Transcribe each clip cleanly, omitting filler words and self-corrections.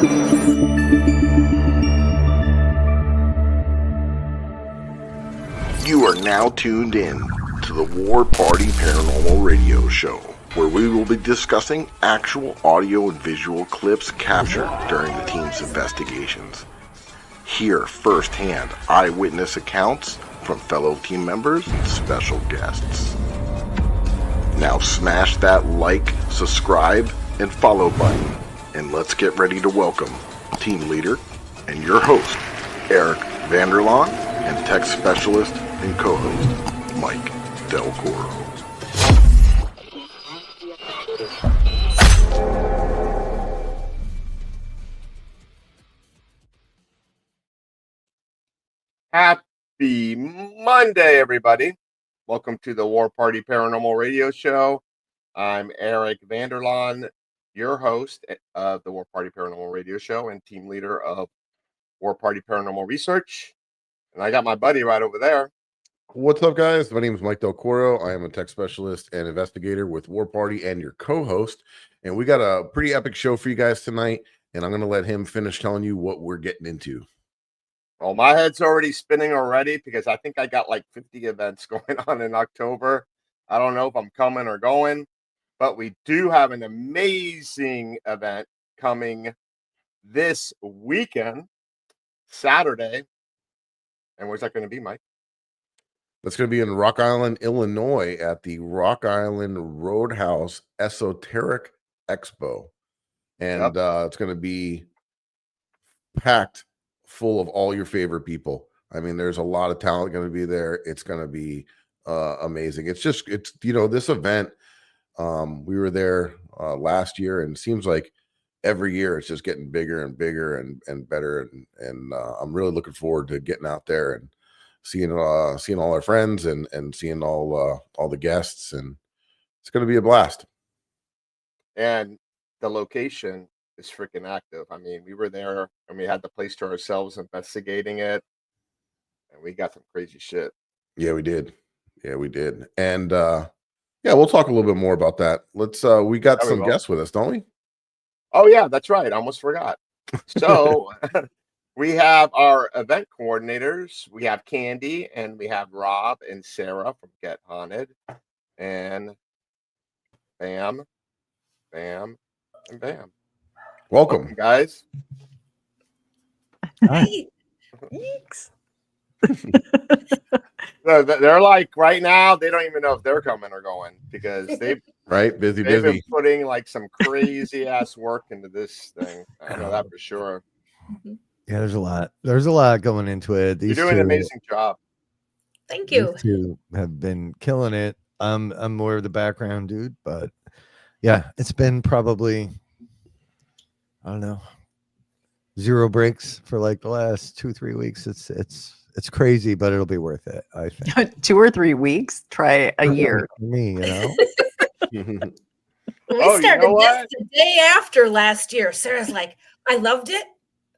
You are now tuned in to the War Party Paranormal Radio Show, where we will be discussing actual audio and visual clips captured during the team's investigations. Hear firsthand eyewitness accounts from fellow team members and special guests. Now smash that like, subscribe, and follow button, and let's get ready to welcome team leader and your host, Eric Vanderlaan, and tech specialist and co-host, Mike Del Coro. Happy Monday, everybody. Welcome to the War Party Paranormal Radio Show. I'm Eric Vanderlaan, your host of the War Party Paranormal Radio Show and team leader of War Party Paranormal Research. And I got my buddy right over there. What's up, guys? My name is Mike Del Coro. I am a tech specialist and investigator with War Party and your co-host. And we got a pretty epic show for you guys tonight. And I'm going to let him finish telling you what we're getting into. Well, my head's already spinning already because I think I got like 50 events going on in October. I don't know if I'm coming or going, but we do have an amazing event coming this weekend, Saturday. And where's that going to be, Mike? That's going to be in Rock Island, Illinois at the Rock Island Roadhouse Esoteric Expo. And it's going to be packed full of all your favorite people. I mean, there's a lot of talent going to be there. It's going to be amazing. It's this event, we were there last year, and it seems like every year it's just getting bigger and bigger and better. And I'm really looking forward to getting out there and seeing all our friends and seeing all the guests, and it's going to be a blast. And the location is freaking active. I mean, we were there and we had the place to ourselves investigating it, and we got some crazy shit. Yeah, we did. And we'll talk a little bit more about that. Let's we got some guests with us, don't we? Oh yeah, that's right. I almost forgot. So we have our event coordinators. We have Kandi, and we have Rob and Sara from Get Haunted, and Bam, and Bam. Welcome, guys. Hi. Thanks. They're like right now, they don't even know if they're coming or going because they've busy. Been putting like some crazy ass work into this thing. I know that for sure. Yeah, there's a lot going into it. You're doing an amazing job. Thank you. These two have been killing it. I'm more of the background dude, but yeah, it's been probably, I don't know, 0 breaks for like the last 2-3 weeks. It's crazy, but it'll be worth it, I think. 2 or 3 weeks. Try a year. For me, you know. We started this the day after last year. Sarah's like, I loved it.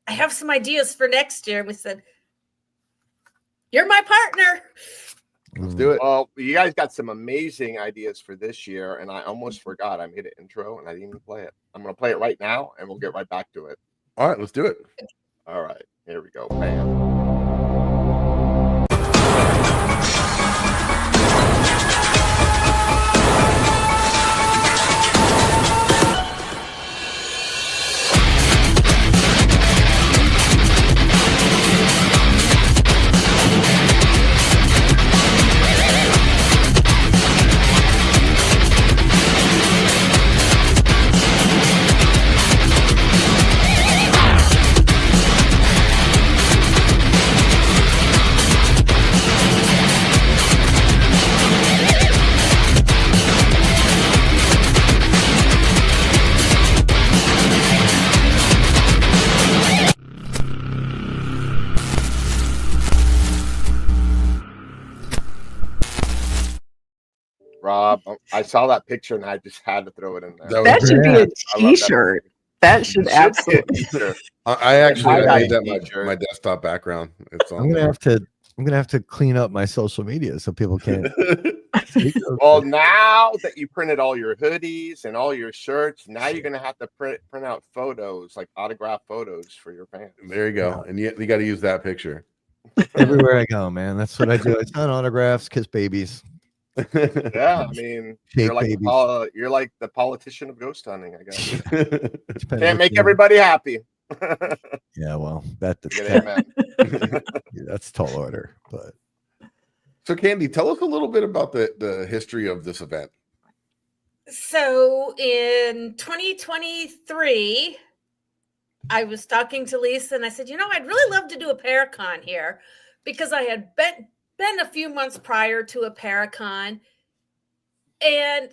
I have some ideas for next year. We said, you're my partner. Let's do it. Well, you guys got some amazing ideas for this year, and I almost forgot. I made an intro and I didn't even play it. I'm going to play it right now, and we'll get right back to it. All right, let's do it. All right, here we go. Bam. Rob, I saw that picture and I just had to throw it in there. That should be a t-shirt. That should absolutely. I actually made that my desktop background. It's on. I'm gonna have to clean up my social media so people can't. Well, now that you printed all your hoodies and all your shirts, now you're gonna have to print out photos photos, like autograph photos for your fans. There you go. And you got to use that picture. Everywhere I go, man. That's what I do. I sign autographs, kiss babies. Yeah, I mean, Shake babies. you're like the politician of ghost hunting, I guess. Depends Can't what make you- everybody happy. Yeah, well, that's tall order. But So, Kandi, tell us a little bit about the history of this event. So in 2023, I was talking to Lisa and I said, I'd really love to do a Paracon here because I had been a few months prior to a Paracon. And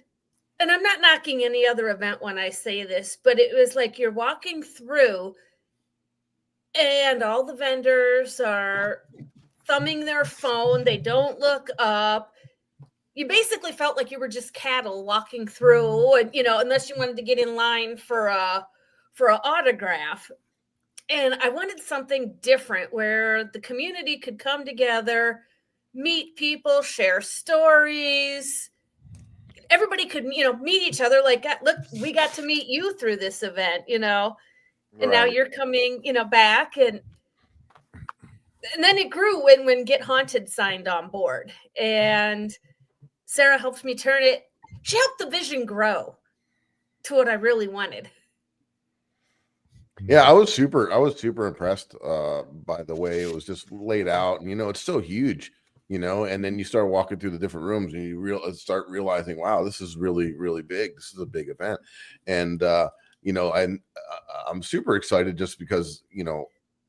I'm not knocking any other event when I say this, but it was like you're walking through and all the vendors are thumbing their phone. They don't look up. You basically felt like you were just cattle walking through, and unless you wanted to get in line for an autograph. And I wanted something different where the community could come together, meet people, share stories. Everybody could, meet each other. Like, look, we got to meet you through this event, and now you're coming, back, and then it grew when Get Haunted signed on board, and Sara helped me turn it. She helped the vision grow to what I really wanted. Yeah, I was super impressed by the way it was just laid out. And it's so huge, and then you start walking through the different rooms and you start realizing, wow, this is really, really big. This is a big event. And I'm super excited just because,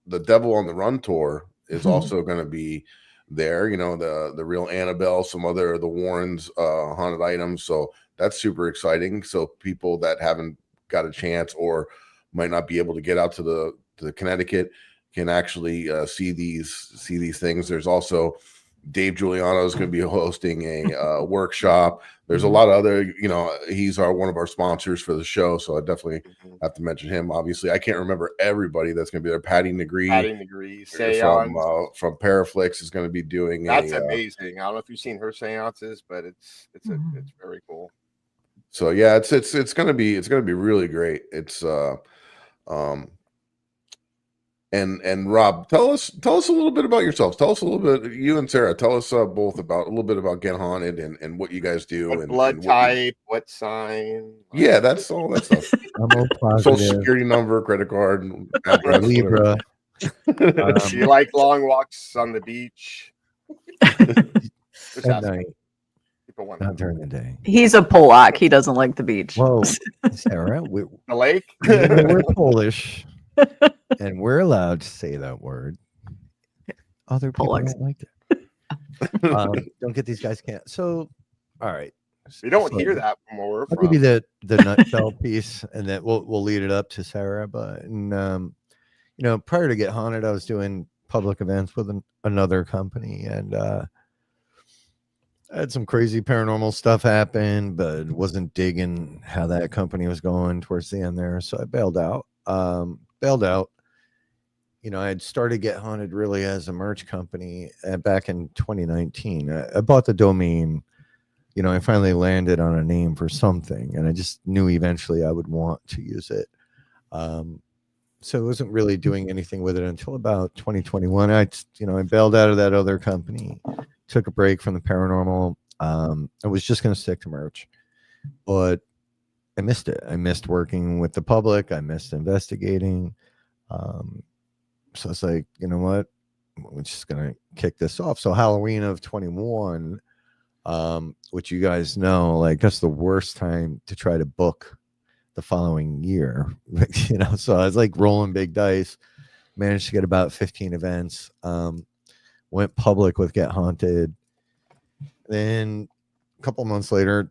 the Devil on the Run tour is also going to be there, the real Annabelle, some other the Warrens haunted items. So that's super exciting. So people that haven't got a chance or might not be able to get out to the Connecticut can actually see these things. There's also Dave Giuliano is going to be hosting a workshop. There's a lot of other, he's one of our sponsors for the show. So I definitely have to mention him. Obviously, I can't remember everybody that's going to be there. Patty Negree from Paraflix is going to be doing. That's amazing. I don't know if you've seen her seances, but it's very cool. So yeah, it's going to be really great. It's and Rob, tell us a little bit about yourselves. Tell us a little bit, you and Sara, tell us both about a little bit about Get Haunted and what you guys do. What and blood type, what sign. Yeah, that's all that stuff. Social security number, credit card, address, Libra. Do you like long walks on the beach? At night. Not during the day. He's a Polak. He doesn't like the beach. Whoa, Sara, the lake? We're Polish, and we're allowed to say that word. Other people don't like it. Don't get these guys can't. So, all right. We don't hear that from where we're from. I'll give you the nutshell piece, and then we'll lead it up to Sara. But prior to Get Haunted, I was doing public events with another company, and I had some crazy paranormal stuff happen, but wasn't digging how that company was going towards the end there. So I bailed out. I had started Get Haunted really as a merch company back in 2019. I bought the domain. I finally landed on a name for something, and I just knew eventually I would want to use it. So I wasn't really doing anything with it until about 2021. I bailed out of that other company. Took a break from the paranormal. I was just going to stick to merch, but I missed it. I missed working with the public. I missed investigating. So it's like, you know what? We're just going to kick this off. So Halloween of 21, which you guys know, like that's the worst time to try to book the following year. So I was like rolling big dice, managed to get about 15 events. Went public with Get Haunted. Then a couple months later,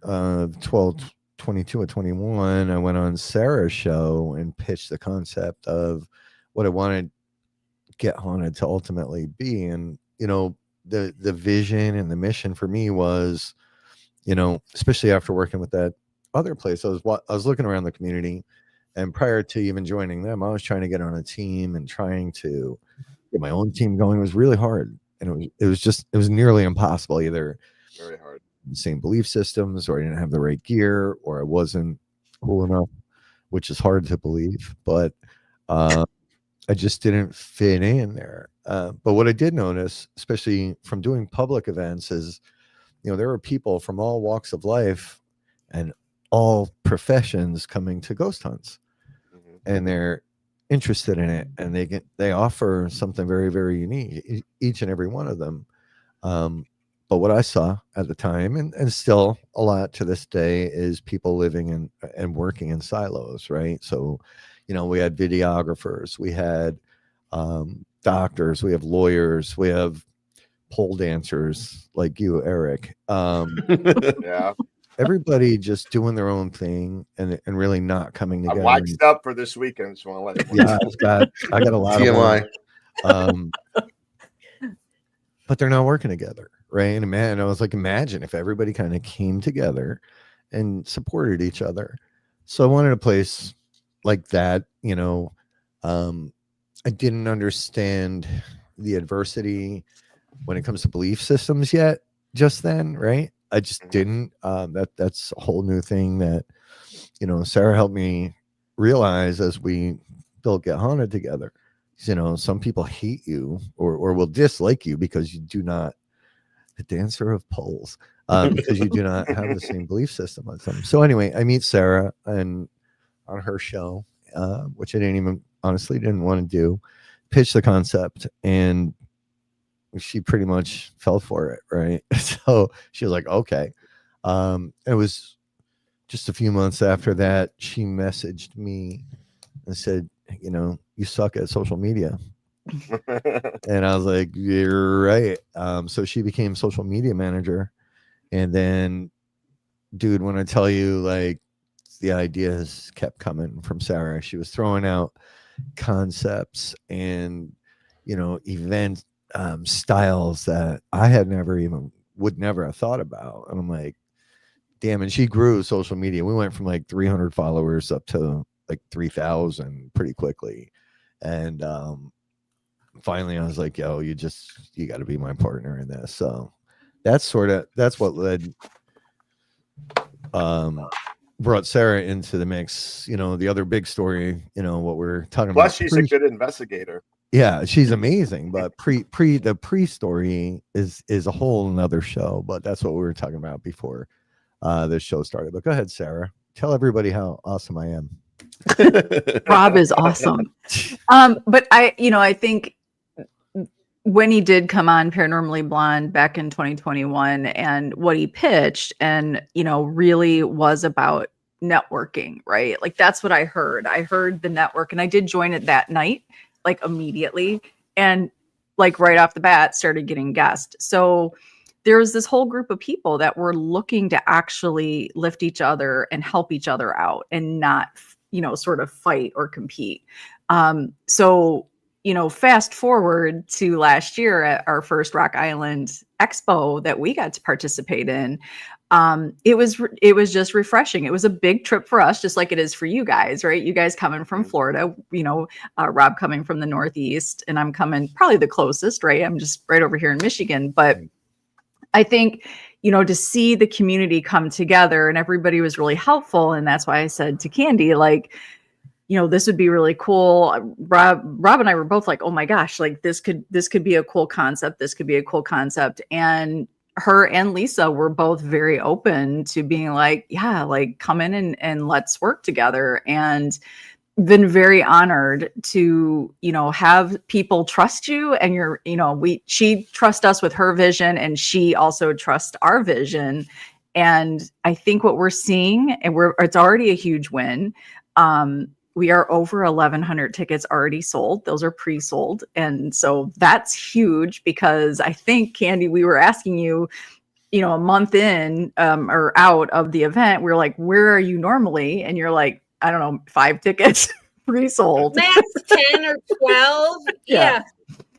22 or 21, I went on Sara's show and pitched the concept of what I wanted Get Haunted to ultimately be. And, the vision and the mission for me was, especially after working with that other place, I was looking around the community, and prior to even joining them, I was trying to get on a team and trying to get my own team going. It was really hard. And it was nearly impossible. Either very hard, the same belief systems, or I didn't have the right gear, or I wasn't cool enough, which is hard to believe. But I just didn't fit in there. But what I did notice, especially from doing public events, is, there were people from all walks of life and all professions coming to ghost hunts, and they're interested in it, and they offer something very, very unique, each and every one of them. But what I saw at the time, and still a lot to this day, is people living and working in silos, right? So, we had videographers, we had doctors, we have lawyers, we have pole dancers like you, Eric. Yeah. Everybody just doing their own thing and really not coming I together. waxed up for this weekend, so I'll let you know. Yeah, I got a lot TMI. of but they're not working together, right? And man, I was like, imagine if everybody kind of came together and supported each other. So I wanted a place like that. I didn't understand the adversity when it comes to belief systems yet just then, right? I just didn't. That's a whole new thing that, Sara helped me realize as we built Get Haunted together. Some people hate you or will dislike you because you do not, the dancer of poles, because you do not have the same belief system as them. So anyway, I meet Sara and on her show, which I honestly didn't want to do, pitch the concept, and she pretty much fell for it, right? So she was like, okay. It was just a few months after that, she messaged me and said, you suck at social media. And I was like, you're right. So she became social media manager. And then, dude, when I tell you, like, the ideas kept coming from Sara, she was throwing out concepts and, event styles that I had would never have thought about. And I'm like, damn. And she grew social media. We went from like 300 followers up to like 3,000 pretty quickly. And finally I was like, yo, you got to be my partner in this. So that's what led, brought Sara into the mix. The other big story, what we're talking about. Plus, she's a good investigator. Yeah, she's amazing. But the pre-story is a whole nother show. But that's what we were talking about before this show started. But go ahead, Sara. Tell everybody how awesome I am. Rob is awesome. But I think when he did come on Paranormally Blonde back in 2021, and what he pitched and, really was about networking, right? Like, that's what I heard. I heard the network, and I did join it that night, like immediately. And like right off the bat started getting guests. So there was this whole group of people that were looking to actually lift each other and help each other out and not, sort of fight or compete. So fast forward to last year at our first Rock Island Expo that we got to participate in. It was just refreshing. It was a big trip for us, just like it is for you guys, right? You guys coming from Florida, Rob coming from the Northeast, and I'm coming probably the closest, right? I'm just right over here in Michigan. But I think, to see the community come together, and everybody was really helpful. And that's why I said to Kandi, like, this would be really cool. Rob and I were both like, oh my gosh, like this could be a cool concept. This could be a cool concept. And her and Lisa were both very open to being like, yeah, like come in and let's work together. And been very honored to, have people trust you, and she trusts us with her vision, and she also trusts our vision. And I think what we're seeing, and it's already a huge win. We are over 1,100 tickets already sold. Those are pre-sold. And so that's huge, because I think, Kandi, we were asking you, a month in or out of the event, we're like, where are you normally? And you're like, I don't know, 5 tickets pre-sold. Max 10 or 12. Yeah.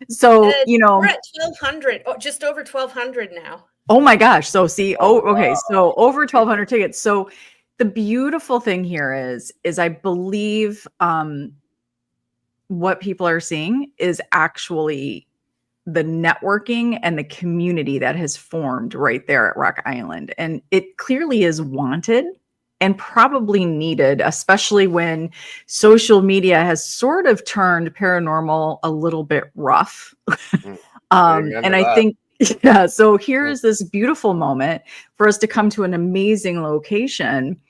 So, we're at 1,200, just over 1,200 now. Oh my gosh. So see, okay. So over 1,200 tickets. So the beautiful thing here is I believe what people are seeing is actually the networking and the community that has formed right there at Rock Island. And it clearly is wanted. and probably needed, especially when social media has sort of turned paranormal a little bit rough. And I think, yeah, so here is this beautiful moment for us to come to an amazing location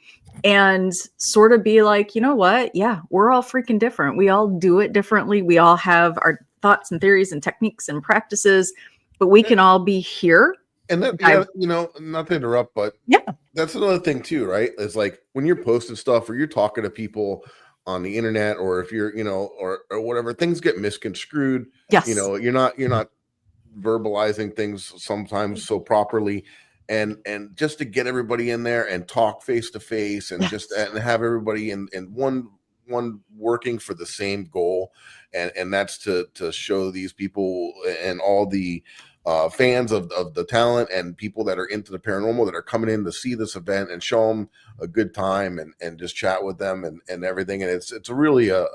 and sort of be like, you know what? Yeah, we're all freaking different. We all do it differently. We all have our thoughts and theories and techniques and practices, but we can all be here. And that, yeah, you know, not to interrupt, but yeah, that's another thing too, right? It's like when you're posting stuff or you're talking to people on the internet, or if you're, you know, or whatever, things get misconstrued. Yes. You know, you're not verbalizing things sometimes so properly. And just to get everybody in there and talk face to face and just and have everybody in one working for the same goal, and that's to show these people and all the fans of the talent and people that are into the paranormal that are coming in to see this event and show them a good time and just chat with them and everything. And it's really a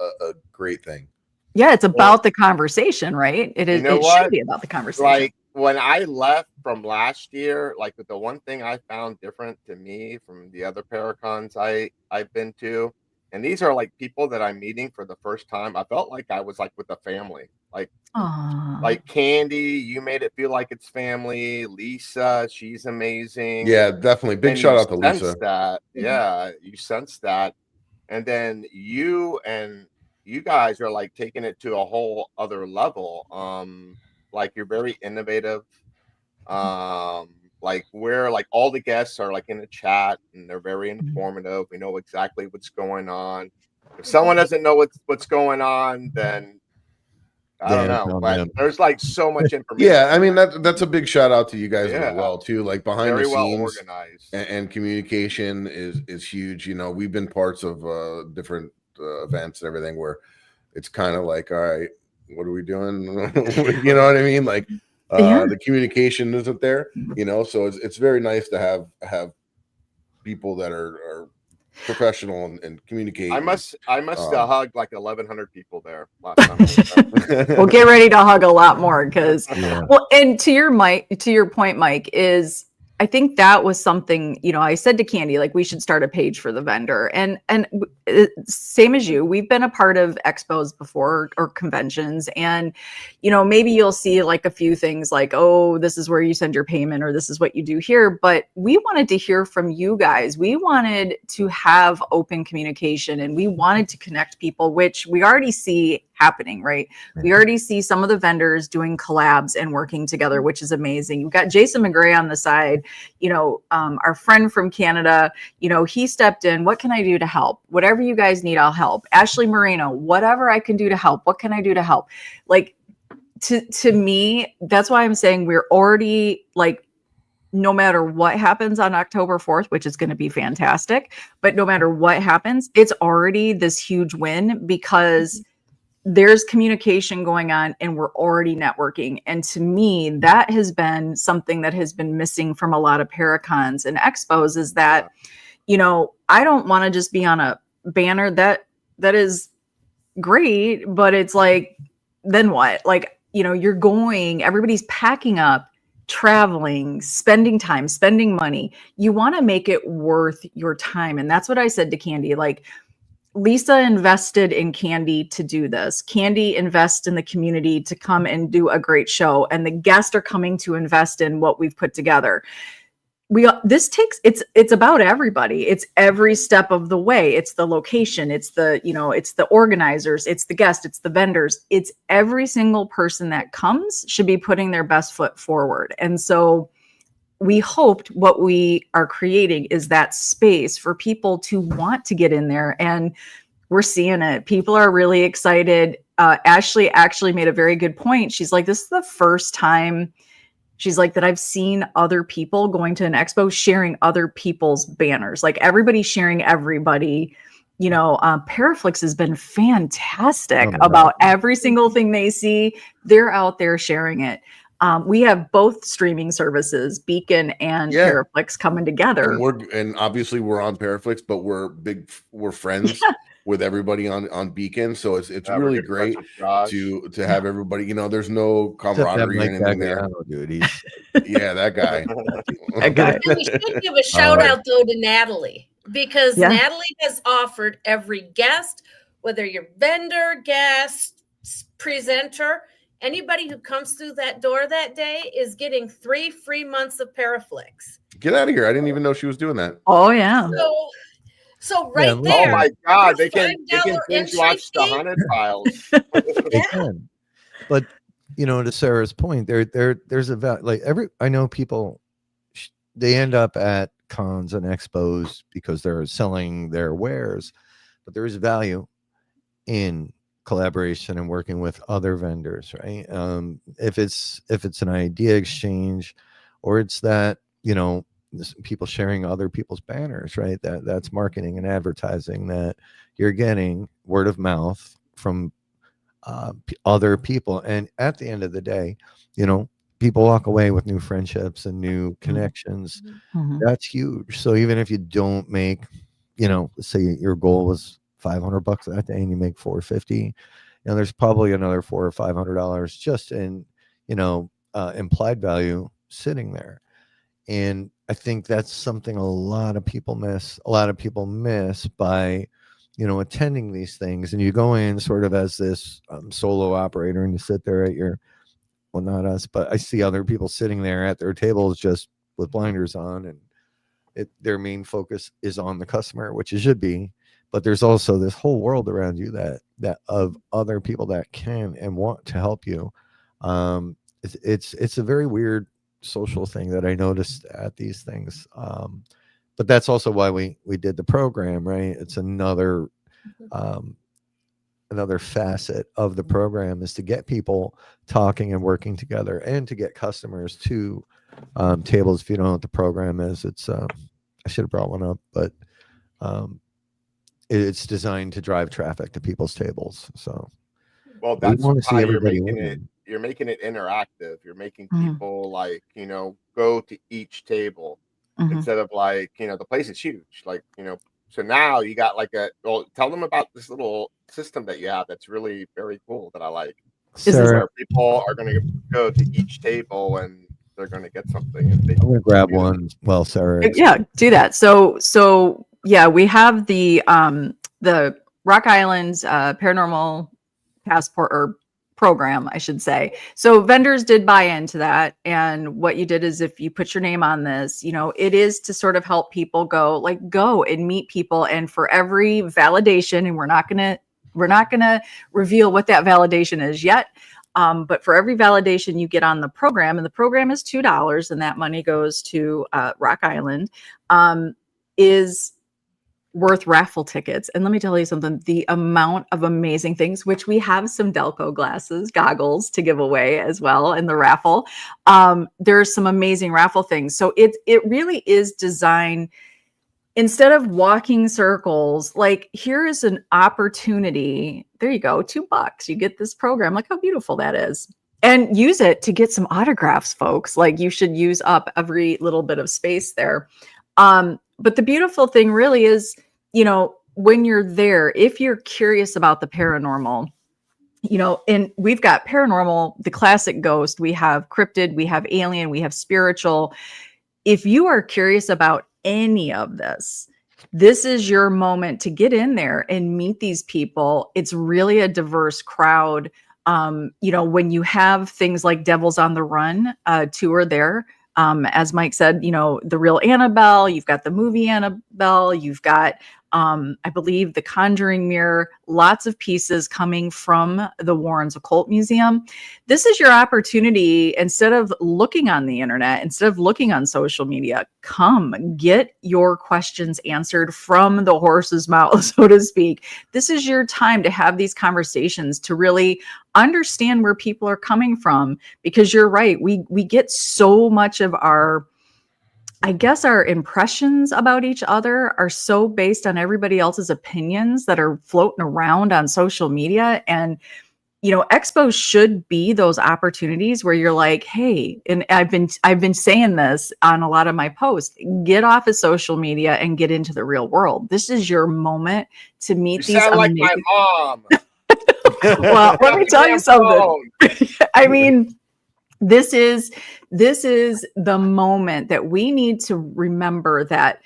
great thing. Yeah, it's about the conversation, right? It is. You know it what? should be about the conversation. Like when I left from last year, like the one thing I found different to me from the other Paracons I've been to, and these are like people that I'm meeting for the first time. I felt like I was like with a family, like Kandi. You made it feel like it's family. Lisa, she's amazing. Yeah, definitely. Big shout out to Lisa. That, yeah, you sense that, and then you guys are like taking it to a whole other level. Like you're very innovative. Like we're like all the guests are like in the chat and they're very informative. We know exactly what's going on. If someone doesn't know what's going on, then I don't know. But there's like so much information. Yeah, I mean that's a big shout out to you guys as well too. Like behind the scenes, organized. And communication is huge. You know, we've been parts of different events and everything where it's kind of like, all right, what are we doing? You know what I mean? Like the communication isn't there, you know, so it's very nice to have people that are professional and communicate. I must have hugged like 1,100 people there last time. We'll get ready to hug a lot more because well, and to your point, Mike, is I think that was something, you know, I said to Kandi, like, we should start a page for the vendor. And same as you, we've been a part of expos before or conventions. And, you know, maybe you'll see like a few things like, oh, this is where you send your payment or this is what you do here. But we wanted to hear from you guys. We wanted to have open communication and we wanted to connect people, which we already see happening, right? We already see some of the vendors doing collabs and working together, which is amazing. You've got Jason McGray on the side, you know, our friend from Canada, you know, he stepped in. What can I do to help? Whatever you guys need, I'll help. Ashley Moreno, whatever I can do to help. What can I do to help? Like to me, that's why I'm saying we're already like, no matter what happens on October 4th, which is going to be fantastic, but no matter what happens, it's already this huge win because there's communication going on and we're already networking. And to me, that has been something that has been missing from a lot of Paracons and expos is that, you know, I don't want to just be on a banner that is great, but it's like, then what? Like, you know, everybody's packing up, traveling, spending time, spending money. You want to make it worth your time. And that's what I said to Kandi, like, Lisa invested in Kandi to do this. Kandi invests in the community to come and do a great show. And the guests are coming to invest in what we've put together. It's about everybody. It's every step of the way. It's the location. It's it's the organizers. It's the guests. It's the vendors. It's every single person that comes should be putting their best foot forward. And so we hoped what we are creating is that space for people to want to get in there. And we're seeing it. People are really excited. Ashley actually made a very good point. She's like, this is the first time she's like that I've seen other people going to an expo sharing other people's banners, like everybody sharing everybody. You know, Paraflix has been fantastic about every single thing they see. They're out there sharing it. We have both streaming services, Beacon and Paraflix, coming together. And obviously we're on Paraflix, but we're friends with everybody on Beacon. So it's really great to have everybody, you know, there's no camaraderie or anything there. Dude, yeah, that guy. That guy. We should give a shout out though to Natalie. because Yeah. Natalie has offered every guest, whether you're vendor, guest, presenter, anybody who comes through that door that day is getting 3 free months of Paraflix. Get out of here. I didn't even know she was doing that. Oh yeah. So right Yeah, there. Oh my God, your they can $5 binge entry watch the fee. Haunted Files. They can. But to Sarah's point, there's a like I know people, they end up at cons and expos because they're selling their wares, but there is value in collaboration and working with other vendors, right? If it's an idea exchange, or it's that people sharing other people's banners, right? That's marketing and advertising that you're getting word of mouth from other people. And at the end of the day, people walk away with new friendships and new connections. Mhm. That's huge. So even if you don't make, say your goal was $500 that day and you make $450, there's probably another $400 or $500 just in, implied value sitting there. And I think that's something a lot of people miss. A lot of people miss by, attending these things. And you go in sort of as this solo operator, and you sit there at your, well, not us, but I see other people sitting there at their tables just with blinders on, and their main focus is on the customer, which it should be. But there's also this whole world around you that of other people that can and want to help you. It's a very weird social thing that I noticed at these things. But that's also why we did the program, right? It's another facet of the program, is to get people talking and working together, and to get customers to tables. If you don't know what the program is, it's I should have brought one up, but it's designed to drive traffic to people's tables. So Well, we that's want to see how you're everybody making it. win. You're making it interactive. You're making Mhm. people go to each table Mhm. instead of the place is huge. So now you got tell them about this little system that you have that's really very cool that I like. Sarah, Where people are going to go to each table and they're going to get something. And I'm going to grab one. Well, Sarah, Yeah, do that. So yeah, we have the Rock Island's Paranormal Passport, or program, I should say. So vendors did buy into that, and what you did is, if you put your name on this, it is to sort of help people go and meet people, and for every validation, and we're not gonna reveal what that validation is yet. But for every validation you get on the program, and the program is $2, and that money goes to Rock Island, is worth raffle tickets. And let me tell you something, the amount of amazing things, which we have some Delco goggles to give away as well in the raffle. There's some amazing raffle things. So it really is designed, instead of walking circles, here is an opportunity. There you go, $2. You get this program. Look how beautiful that is. And use it to get some autographs, folks. You should use up every little bit of space there. But the beautiful thing really is, when you're there, if you're curious about the paranormal, and we've got paranormal, the classic ghost, we have cryptid, we have alien, we have spiritual. If you are curious about any of this is your moment to get in there and meet these people. It's really a diverse crowd. When you have things like Devils on the Run tour there, as Mike said, the real Annabelle, you've got the movie Annabelle, you've got, I believe, the Conjuring Mirror, lots of pieces coming from the Warrens Occult Museum. This is your opportunity. Instead of looking on the internet, instead of looking on social media, come get your questions answered from the horse's mouth, so to speak. This is your time to have these conversations, to really understand where people are coming from, because you're right. We get so much of our impressions about each other are so based on everybody else's opinions that are floating around on social media. And, expos should be those opportunities where you're like, hey, and I've been saying this on a lot of my posts, get off of social media and get into the real world. This is your moment to meet You these sound like amazing... my mom. Well, let me tell you something. I mean, this is the moment that we need to remember that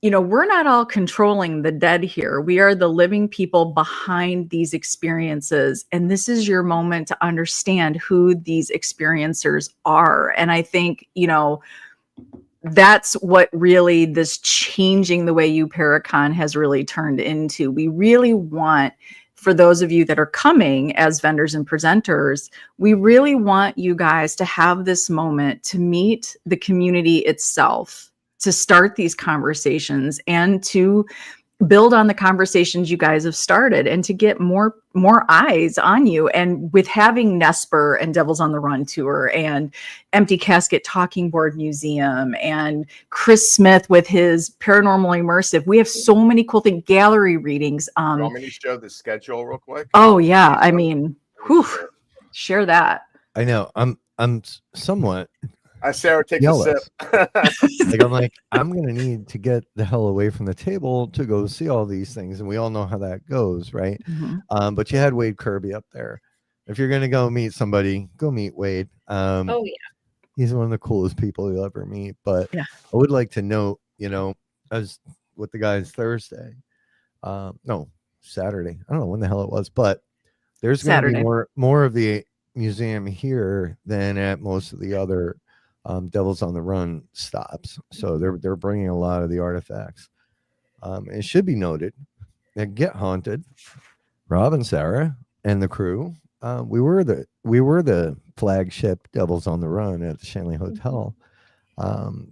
we're not all controlling the dead here. We are the living people behind these experiences. And this is your moment to understand who these experiencers are. And I think, that's what really this changing the way you Paracon has really turned into. We really want, for those of you that are coming as vendors and presenters, we really want you guys to have this moment to meet the community itself, to start these conversations and to build on the conversations you guys have started and to get more eyes on you. And with having Nesper and Devils on the Run tour and Empty Casket Talking Board Museum and Chris Smith with his Paranormal Immersive, we have so many cool things, gallery readings. You want me to show the schedule real quick? Oh yeah. I mean, share that. I know. I'm somewhat Sarah, take jealous. a sip. I'm gonna need to get the hell away from the table to go see all these things, and we all know how that goes, right? Mm-hmm. But you had Wade Kirby up there. If you're gonna go meet somebody, go meet Wade. Oh yeah, he's one of the coolest people you'll ever meet. But yeah. I would like to note, as with the guys Thursday, no, Saturday. I don't know when the hell it was, but there's going to be more of the museum here than at most of the other Devils on the Run stops. So they're bringing a lot of the artifacts. It should be noted that Get Haunted, Rob and Sara and the crew, we were the flagship Devils on the Run at the Shanley Hotel.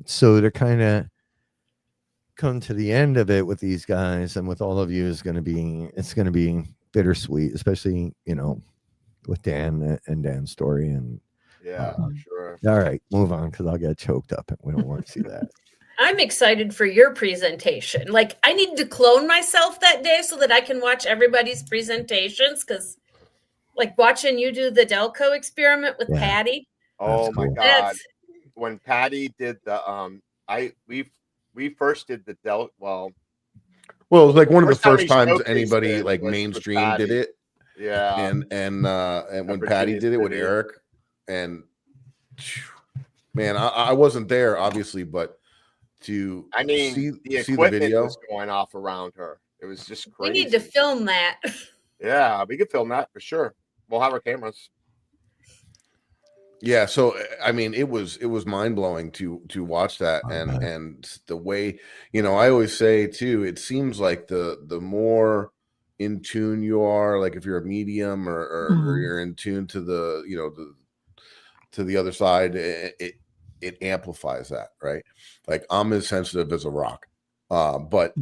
So to kind of come to the end of it with these guys and with all of you it's going to be bittersweet, especially with Dan and Dan's story. And for sure. All right, move on, because I'll get choked up and we don't want to see that. I'm excited for your presentation. Like, I need to clone myself that day so that I can watch everybody's presentations, because like watching you do the Delco experiment with Patty. Oh my God. When Patty did the we first did the well, it was like one of the first times showcased anybody it like was mainstream did it. Yeah. And when Patty did it with Eric, and man, I wasn't there obviously, but to see the video was going off around her. It was just crazy. We need to film that. Yeah, we could film that for sure. We'll have our cameras. Yeah, so I mean, it was mind blowing to watch that, and the way, I always say too, it seems like the more in tune you are, like if you're a medium or you're in tune to the to the other side, it amplifies that, right? Like I'm as sensitive as a rock, but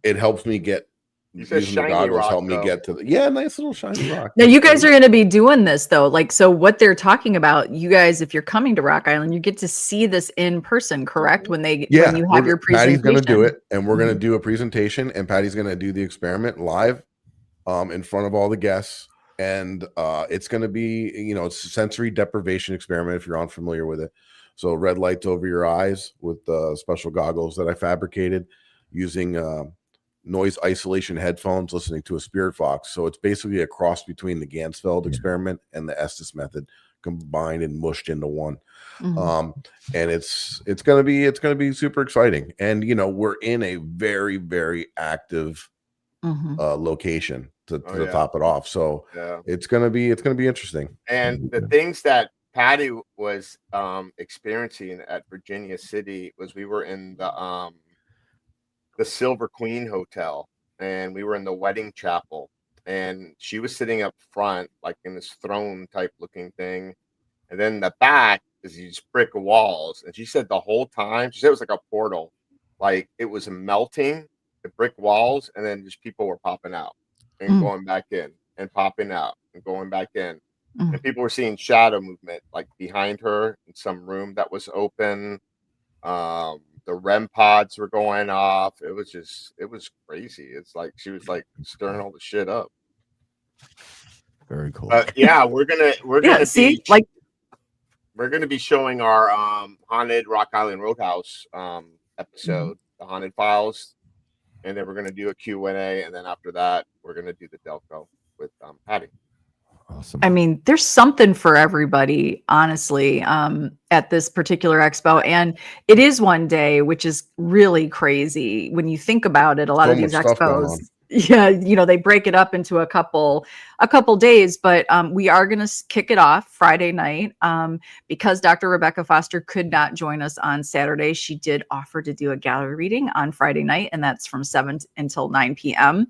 it helps me get. Using the goggles help me get to nice little shiny rock. Now you guys are going to be doing this though, like, so what they're talking about, you guys, if you're coming to Rock Island, you get to see this in person, correct? When you have your presentation. Patty's going to do it, and we're going to do a presentation, and Patty's going to do the experiment live, in front of all the guests, and it's going to be, it's a sensory deprivation experiment if you're unfamiliar with it. So red lights over your eyes with special goggles that I fabricated using noise isolation headphones, listening to a spirit fox. So it's basically a cross between the Gansfeld experiment and the Estes method combined and mushed into one. And it's gonna be super exciting. And we're in a very, very active location to top it off. So it's gonna be interesting. And the things that Patty was experiencing at Virginia City was, we were in the Silver Queen Hotel, and we were in the wedding chapel, and she was sitting up front, like in this throne type looking thing. And then the back is these brick walls. And she said the whole time, she said it was like a portal, like it was melting the brick walls. And then just people were popping out and going back in and popping out and going back in. And people were seeing shadow movement like behind her in some room that was open. The REM pods were going off. It was crazy. It's like she was like stirring all the shit up. Very cool. We're gonna see, we're gonna be showing our haunted Rock Island Roadhouse episode, the Haunted Files, and then we're gonna do a Q&A, and then after that we're gonna do the Delco with Patty. Awesome. I mean, there's something for everybody, honestly, at this particular expo. And it is one day, which is really crazy when you think about it. A lot So of these much stuff going expos, on. yeah, they break it up into a couple days, but we are going to kick it off Friday night. Because Dr. Rebecca Foster could not join us on Saturday, she did offer to do a gallery reading on Friday night, and that's from 7 until 9 p.m.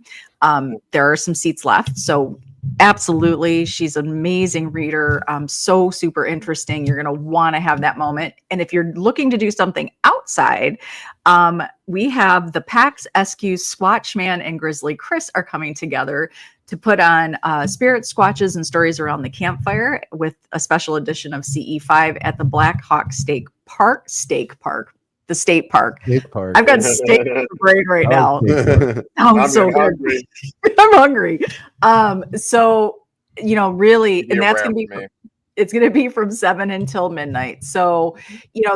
There are some seats left, so absolutely, she's an amazing reader, so super interesting. You're going to want to have that moment. And if you're looking to do something outside, we have the PAX SQ Squatchman and Grizzly Chris are coming together to put on spirit squatches and stories around the campfire with a special edition of CE5 at the Black Hawk State Park, the state park. I've got steak in the brain right now. I'm so good. hungry. I'm hungry. So, really, and that's going to be, it's going to be from 7 until midnight. So,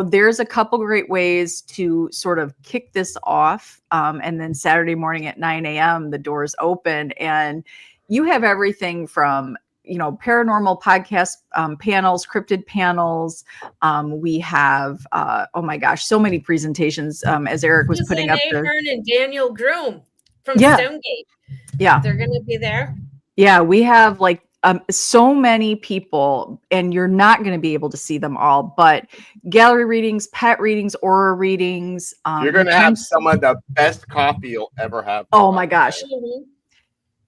there's a couple great ways to sort of kick this off. And then Saturday morning at 9 a.m., the doors open and you have everything from, paranormal podcast panels, cryptid panels. We have, oh my gosh, so many presentations as Eric was putting up there. Ahern and Daniel Groom from Yeah. Stonegate. Yeah. They're going to be there. Yeah, we have so many people, and you're not going to be able to see them all, but gallery readings, pet readings, aura readings. You're going to have some of the best coffee you'll ever have. Oh my gosh. Mhm.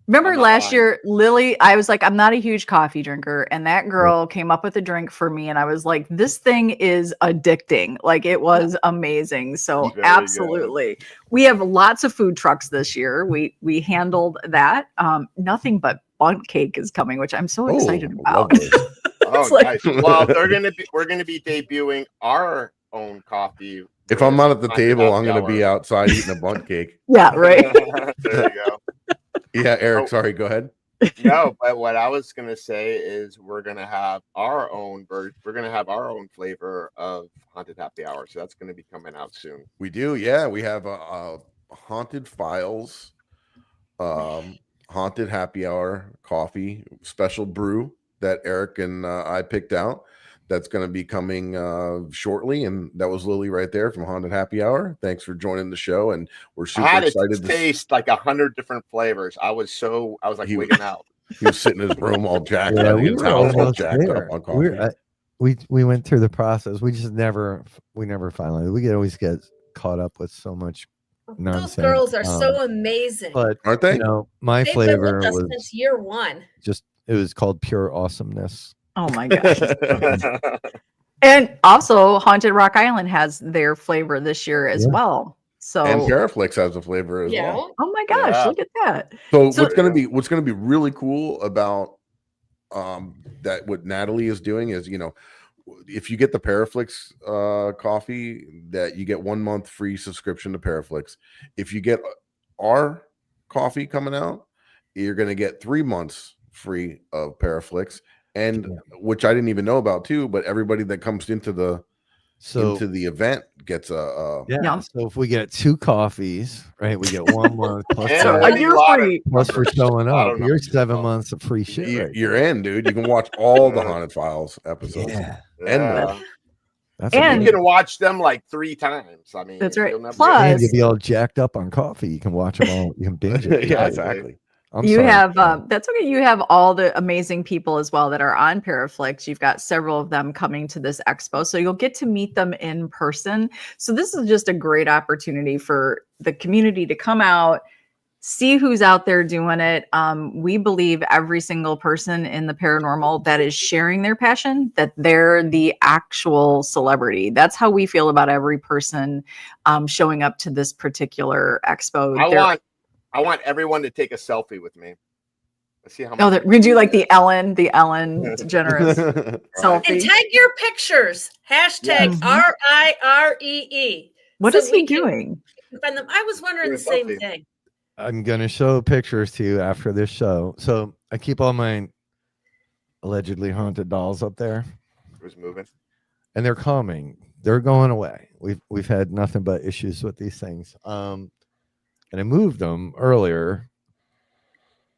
Remember last year, Lily, I was like, I'm not a huge coffee drinker. And that girl came up with a drink for me. And I was like, this thing is addicting. Like, it was amazing. So Very absolutely. We have lots of food trucks this year. We handled that. Nothing but bundt cake is coming, which I'm so excited about. Oh, nice. Well, we're going to be debuting our own coffee. If I'm not at the table, I'm going to be outside eating a bundt cake. Yeah, right. There you go. Yeah, Eric, sorry, go ahead. No, but what I was going to say is we're going to have our own We're going to have our own flavor of Haunted Happy Hour. So that's going to be coming out soon. We do, yeah. We have a Haunted Files, Haunted Happy Hour coffee special brew that Eric and I picked out. That's going to be coming shortly, and that was Lily right there from Haunted Happy Hour. Thanks for joining the show, and we're super excited to taste like 100 different flavors. I was like wigging out. He was sitting in his room all jacked up, his house all jacked up on coffee. We went through the process. We never finalized. We could always get caught up with so much nonsense. Those girls are so amazing. But aren't they? My They've flavor been with us was since year one. it was called pure awesomeness. Oh my gosh. And also Haunted Rock Island has their flavor this year as well. So and Paraflix has a flavor as well. Oh my gosh, look at that. So what's gonna be really cool about that what Natalie is doing is, if you get the Paraflix coffee, that you get 1 month free subscription to Paraflix. If you get our coffee coming out, you're gonna get 3 months free of Paraflix. And which I didn't even know about too, but everybody that comes into the event gets a So if we get 2 coffees, right, we get 1 month plus plus for showing up. You're 7 months of free shit. You're in, dude. You can watch all the Haunted Files episodes. And you can watch them like 3 times. I mean, that's right. Plus, you'll be all jacked up on coffee. You can watch them all. You can binge it. Yeah, exactly. That's okay. You have all the amazing people as well that are on Paraflix. You've got several of them coming to this expo, so you'll get to meet them in person. So this is just a great opportunity for the community to come out, see who's out there doing it. We believe every single person in the paranormal that is sharing their passion, that they're the actual celebrity. That's how we feel about every person showing up to this particular expo. I want everyone to take a selfie with me. Let's see how much. Oh, we're gonna do like the Ellen DeGeneres selfie. And tag your pictures. Hashtag RIREE. What is he doing? Find them. I was wondering the same thing. I'm gonna show pictures to you after this show. So I keep all my allegedly haunted dolls up there. Who's moving? And they're coming. They're going away. We've had nothing but issues with these things. And I moved them earlier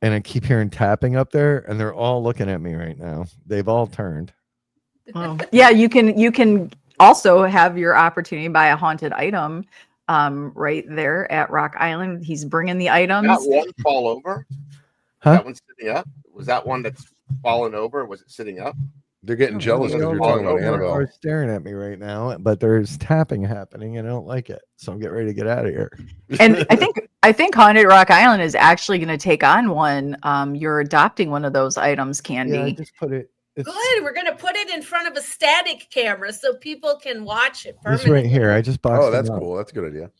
and I keep hearing tapping up there, and they're all looking at me right now. They've all turned. Oh. Yeah, you can also have your opportunity to buy a haunted item right there at Rock Island. He's bringing the items. That one fall over? Huh? That one's sitting up? Was that one that's fallen over? Was it sitting up? They're getting jealous They because you're all talking about are Annabelle. staring at me right now, but there's tapping happening, and I don't like it. So I'm getting ready to get out of here. And I think Haunted Rock Island is actually going to take on one. You're adopting one of those items, Kandi. Yeah, I just put it. Good. We're going to put it in front of a static camera so people can watch it This permanently. right here. I just boxed. Oh, that's them up. cool. That's a good idea.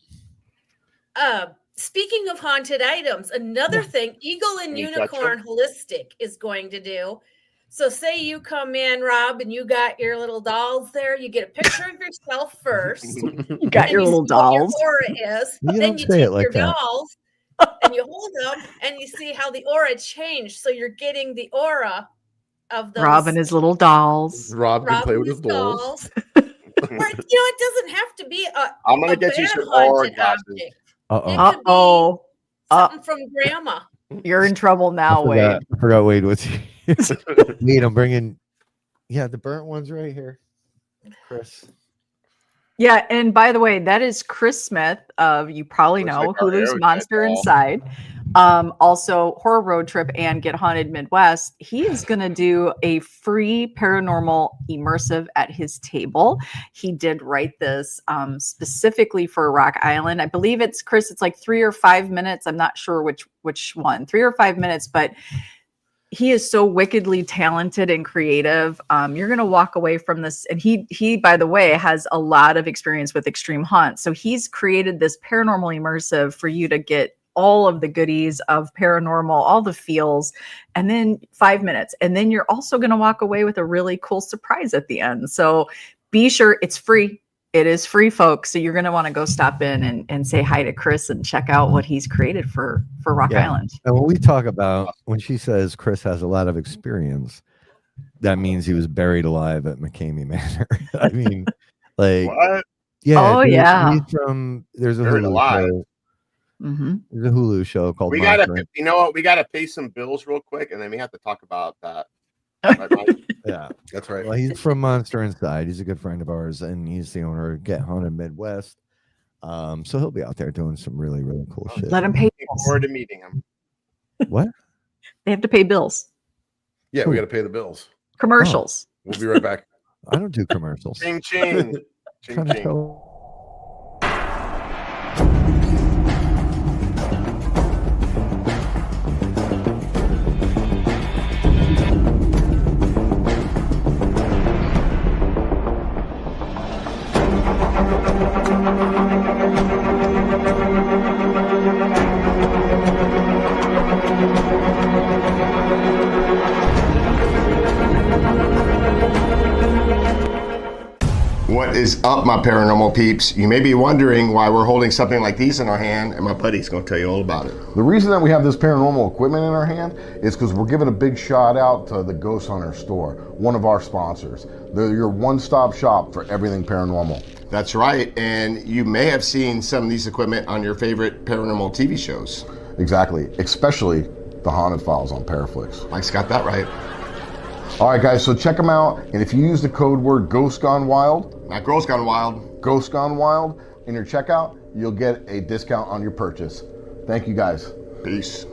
Speaking of haunted items, another thing Eagle and Can you touch Unicorn Holistic is going to do. So say you come in, Rob, and you got your little dolls there. You get a picture of yourself first. You got your little see what dolls. Your aura is. You Then don't you say take it like your that. dolls and you hold them and you see how the aura changed. So you're getting the aura of those. Rob and his little dolls. Rob can Rob play and with his dolls. Or, it doesn't have to be I'm going a to get you bad some aura haunted glasses. object. Uh-oh. It could be Uh-oh. something from grandma. You're in trouble now, Wade. I forgot Wade was here. Wade, I'm bringing. Yeah, the burnt one's right here, Chris. Yeah, and by the way, that is Chris Smith of, you probably Looks know, like our Hulu's air Monster jet ball. Inside. Also Horror Road Trip and Get Haunted Midwest. He is going to do a free paranormal immersive at his table. He did write this specifically for Rock Island. I believe it's, Chris, it's like 3 or 5 minutes. I'm not sure which one, 3 or 5 minutes, but he is so wickedly talented and creative. You're going to walk away from this. And he, by the way, has a lot of experience with extreme haunt. So he's created this paranormal immersive for you to get all of the goodies of paranormal, all the feels, and then 5 minutes. And then you're also going to walk away with a really cool surprise at the end. So be sure it's free. It is free, folks. So you're going to want to go stop in and say hi to Chris and check out what he's created for Rock Island. And when we talk about, when she says Chris has a lot of experience, that means he was buried alive at McCamey Manor. I mean, like, What? yeah. Oh, yeah. He's from, there's a Buried Hulu alive. show. Mm-hmm. There's a Hulu show called We gotta, Monster. you know what? We gotta pay some bills real quick, and then we have to talk about that. Right, Mike? Yeah. That's right. Well, he's from Monster Inside. He's a good friend of ours, and he's the owner of Get Haunted Midwest. So he'll be out there doing some really, really cool shit. Let him pay Looking bills. forward to meeting him. What? They have to pay bills. Yeah, we got to pay the bills. Commercials. We'll be right back. I don't do commercials. Ching ching. Ching Trying to ching. tell- What is up, my paranormal peeps? You may be wondering why we're holding something like these in our hand, and my buddy's going to tell you all about it. The reason that we have this paranormal equipment in our hand is because we're giving a big shout out to the Ghost Hunter store, one of our sponsors. They're your one-stop shop for everything paranormal. That's right, and you may have seen some of these equipment on your favorite paranormal TV shows. Exactly, especially the Haunted Files on Paraflix. Mike's got that right. All right, guys, so check them out, and if you use the code word Ghost Gone Wild, That girl's gone wild. Ghost Gone Wild, in your checkout, you'll get a discount on your purchase. Thank you, guys. Peace.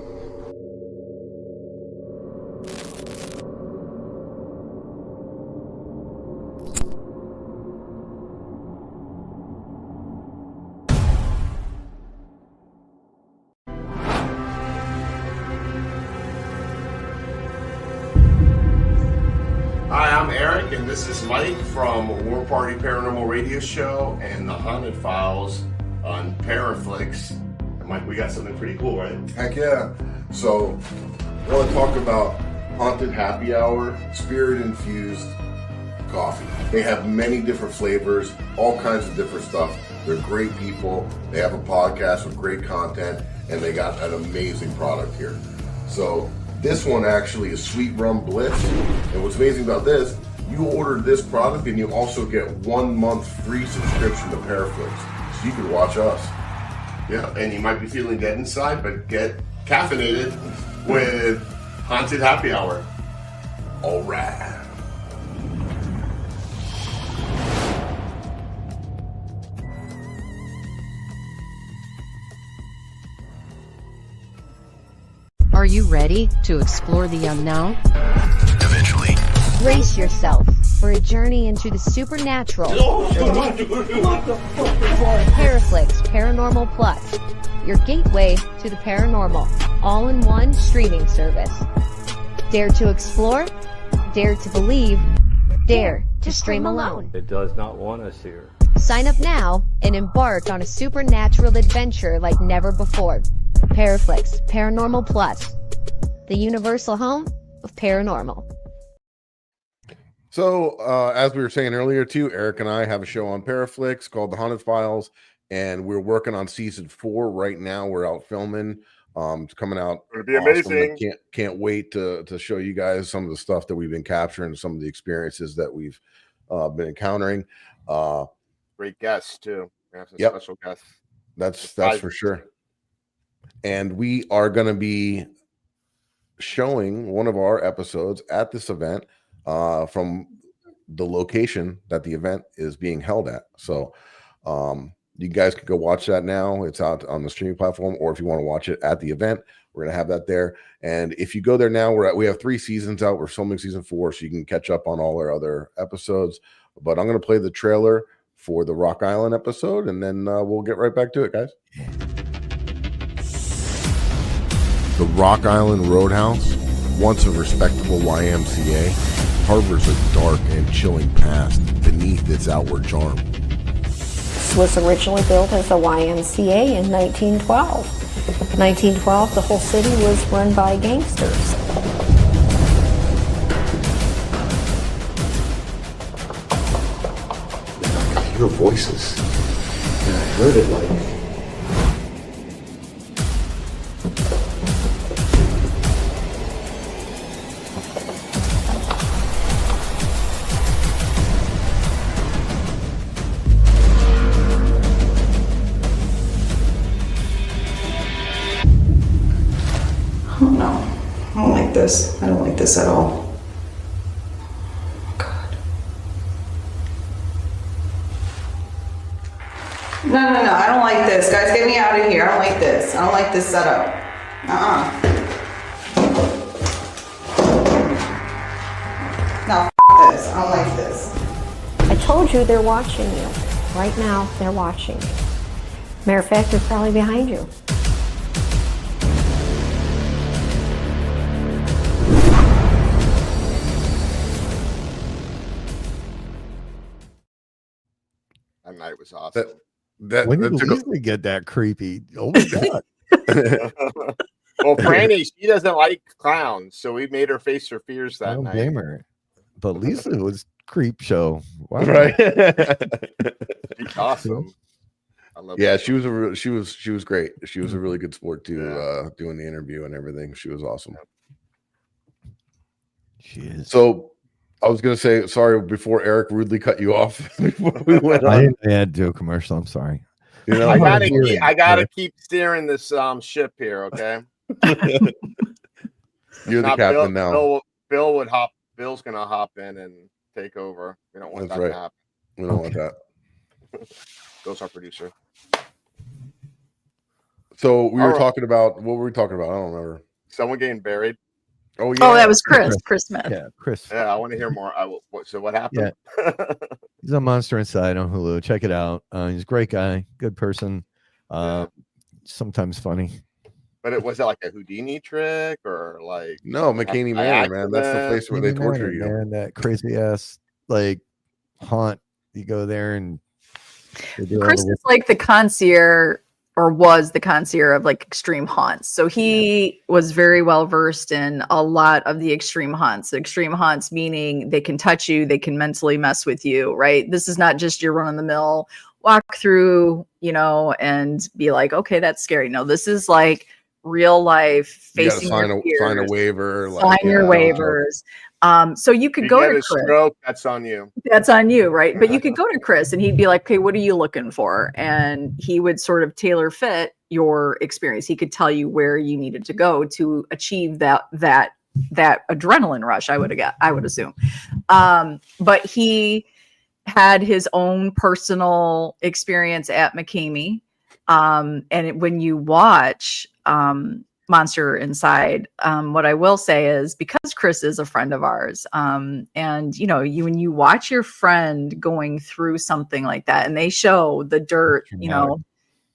Hi, I'm Eric, and this is Mike from War Party Paranormal Radio Show and the Haunted Files on Paraflix. And Mike, we got something pretty cool, right? Heck yeah. So, I want to talk about Haunted Happy Hour, spirit-infused coffee. They have many different flavors, all kinds of different stuff. They're great people. They have a podcast with great content, and they got an amazing product here. So, this one actually is Sweet Rum Bliss. And what's amazing about this, you order this product and you also get 1 month free subscription to Paraflix. So you can watch us. Yeah, and you might be feeling dead inside, but get caffeinated with Haunted Happy Hour. All right. Are you ready to explore the unknown? Eventually. Brace yourself for a journey into the supernatural. Paraflix Paranormal Plus, your gateway to the paranormal, all-in-one streaming service. Dare to explore, dare to believe, dare to stream alone. It does not want us here. Sign up now and embark on a supernatural adventure like never before. Paraflix Paranormal Plus, the universal home of paranormal. So, as we were saying earlier, too, Eric and I have a show on Paraflix called The Haunted Files, and we're working on season 4 right now. We're out filming. It's coming out. It'll be amazing. Can't wait to show you guys some of the stuff that we've been capturing, some of the experiences that we've been encountering. Great guests too. We have some Yep. special guests. That's for sure. And we are going to be showing one of our episodes at this event from the location that the event is being held at. So you guys can go watch that now. It's out on the streaming platform, or if you want to watch it at the event, we're going to have that there. And if you go there now, we have 3 seasons out. We're filming season 4, so you can catch up on all our other episodes. But I'm going to play the trailer for the Rock Island episode, and then we'll get right back to it, guys. The Rock Island Roadhouse, once a respectable YMCA, harbors a dark and chilling past beneath its outward charm. This was originally built as a YMCA in 1912. 1912, the whole city was run by gangsters. I hear voices, and I heard it like... Oh no, I don't like this. I don't like this at all. God. No, I don't like this. Guys, get me out of here. I don't like this. I don't like this setup. No, this. I don't like this. I told you they're watching you. Right now, they're watching you. Matter of fact, they're probably behind you. That night was awesome. When did Leslie get that creepy? Oh my god! Well, Franny, she doesn't like clowns, so we made her face her fears that I don't night. blame her. But Lisa was creep show. Wow. Right? She's awesome. I love Yeah, her. she was great. She was a really good sport too, doing the interview and everything. She was awesome. She is. So I was gonna say sorry before Eric rudely cut you off before we went I on. didn't add to do a commercial. I'm sorry. You know, I gotta keep steering this ship here, okay? You're the captain now. Bill's gonna hop in and take over. We don't want That's that right. to happen. We don't want that. Bill's our producer. So we All were right. talking about what were we talking about? I don't remember. Someone getting buried. Oh yeah. Oh, that was Chris Smith. Yeah, Chris. Yeah, I want to hear more. So what happened? He's on Monster Inside on Hulu. Check it out. He's a great guy, good person. Sometimes funny. But was it like a Houdini trick or like No, McKinney Manor, man. That's the place where they McKinney torture Manor, you. man, that crazy ass like haunt. You go there and they do all Chris the is like the concierge, or was the concierge of like extreme haunts. So he was very well versed in a lot of the extreme haunts. Extreme haunts meaning they can touch you, they can mentally mess with you, right? This is not just your run of the mill walk through, and be like, okay, that's scary. No, this is like real life, You gotta facing sign your a fears, waiver. sign your waivers. So you could You go get to a Chris. stroke, that's on you. That's on you, right? But you could go to Chris and he'd be like, okay, what are you looking for? And he would sort of tailor fit your experience. He could tell you where you needed to go to achieve that adrenaline rush, I would assume. But he had his own personal experience at McCamey. When you watch Monster Inside, what I will say is, because Chris is a friend of ours, and when you watch your friend going through something like that, and they show the dirt,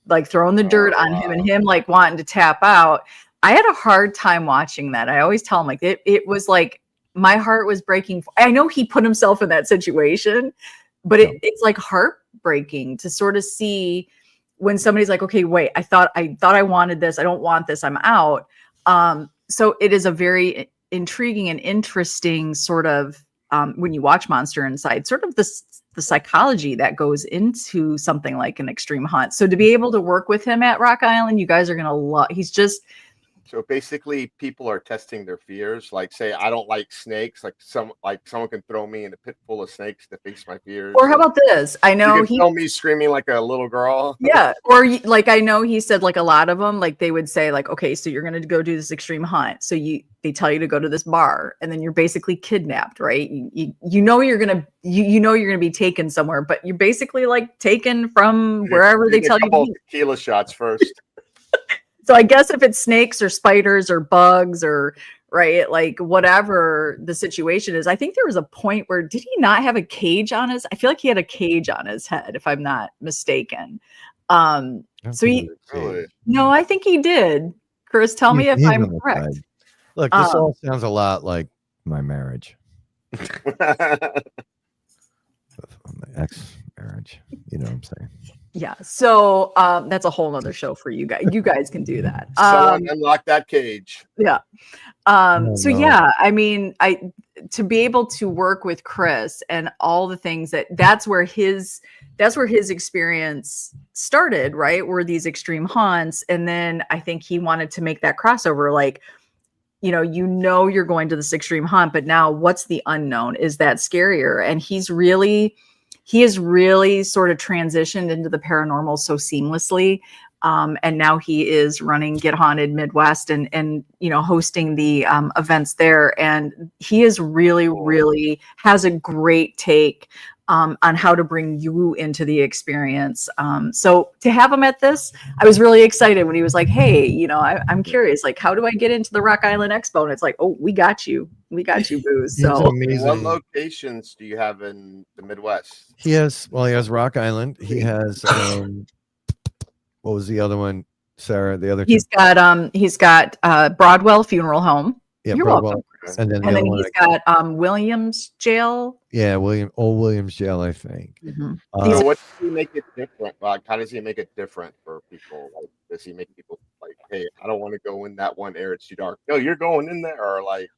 like throwing the dirt on him and him like wanting to tap out, I had a hard time watching that. I always tell him, like, it was like my heart was breaking. I know he put himself in that situation, but it's like heartbreaking to sort of see when somebody's like, okay, wait, I thought I wanted this. I don't want this. I'm out. So it is a very intriguing and interesting sort of, when you watch Monster Inside, sort of the psychology that goes into something like an extreme hunt. So to be able to work with him at Rock Island, you guys are going to love, So basically, people are testing their fears. Like, say, I don't like snakes. Like someone can throw me in a pit full of snakes to face my fears. Or how about this? I know you can film me screaming like a little girl. Yeah. Or like, I know he said, like, a lot of them, like, they would say, like, okay, so you're going to go do this extreme hunt. So they tell you to go to this bar, and then you're basically kidnapped, right? You know you're gonna be taken somewhere, but you're basically like taken from wherever they tell you to be. Tequila shots first. So I guess if it's snakes or spiders or bugs or, right, like whatever the situation is, I think there was a point where, did he not have a cage on his? I feel like he had a cage on his head, if I'm not mistaken. No, I think he did. Chris, tell me if I'm correct. Look, this all sounds a lot like my marriage. My ex-marriage, you know what I'm saying? Yeah. So that's a whole nother show for you guys. You guys can do that. Someone unlock that cage. Yeah. Yeah, I mean, to be able to work with Chris and all the things that's where his experience started, right? Were these extreme hunts. And then I think he wanted to make that crossover, like, you're going to this extreme hunt, but now what's the unknown? Is that scarier? And he has really sort of transitioned into the paranormal so seamlessly. And now he is running Get Haunted Midwest and hosting the events there. And he is really has a great take on how to bring you into the experience. So to have him at this, I was really excited when he was like, hey, I'm curious, like, how do I get into the Rock Island Expo? And it's like, oh, we got you, Booze. So what locations do you have in the Midwest? He has Rock Island. He has, what was the other one, Sarah? The other he's got Broadwell Funeral Home. Yeah, you're Broadwell. welcome. And then he's got Williams Jail. Yeah, Williams Jail, I think. Mm-hmm. So what does he make it different? Like, how does he make it different for people? Like, does he make people like, hey, I don't want to go in that one area, it's too dark? No, you're going in there, or like.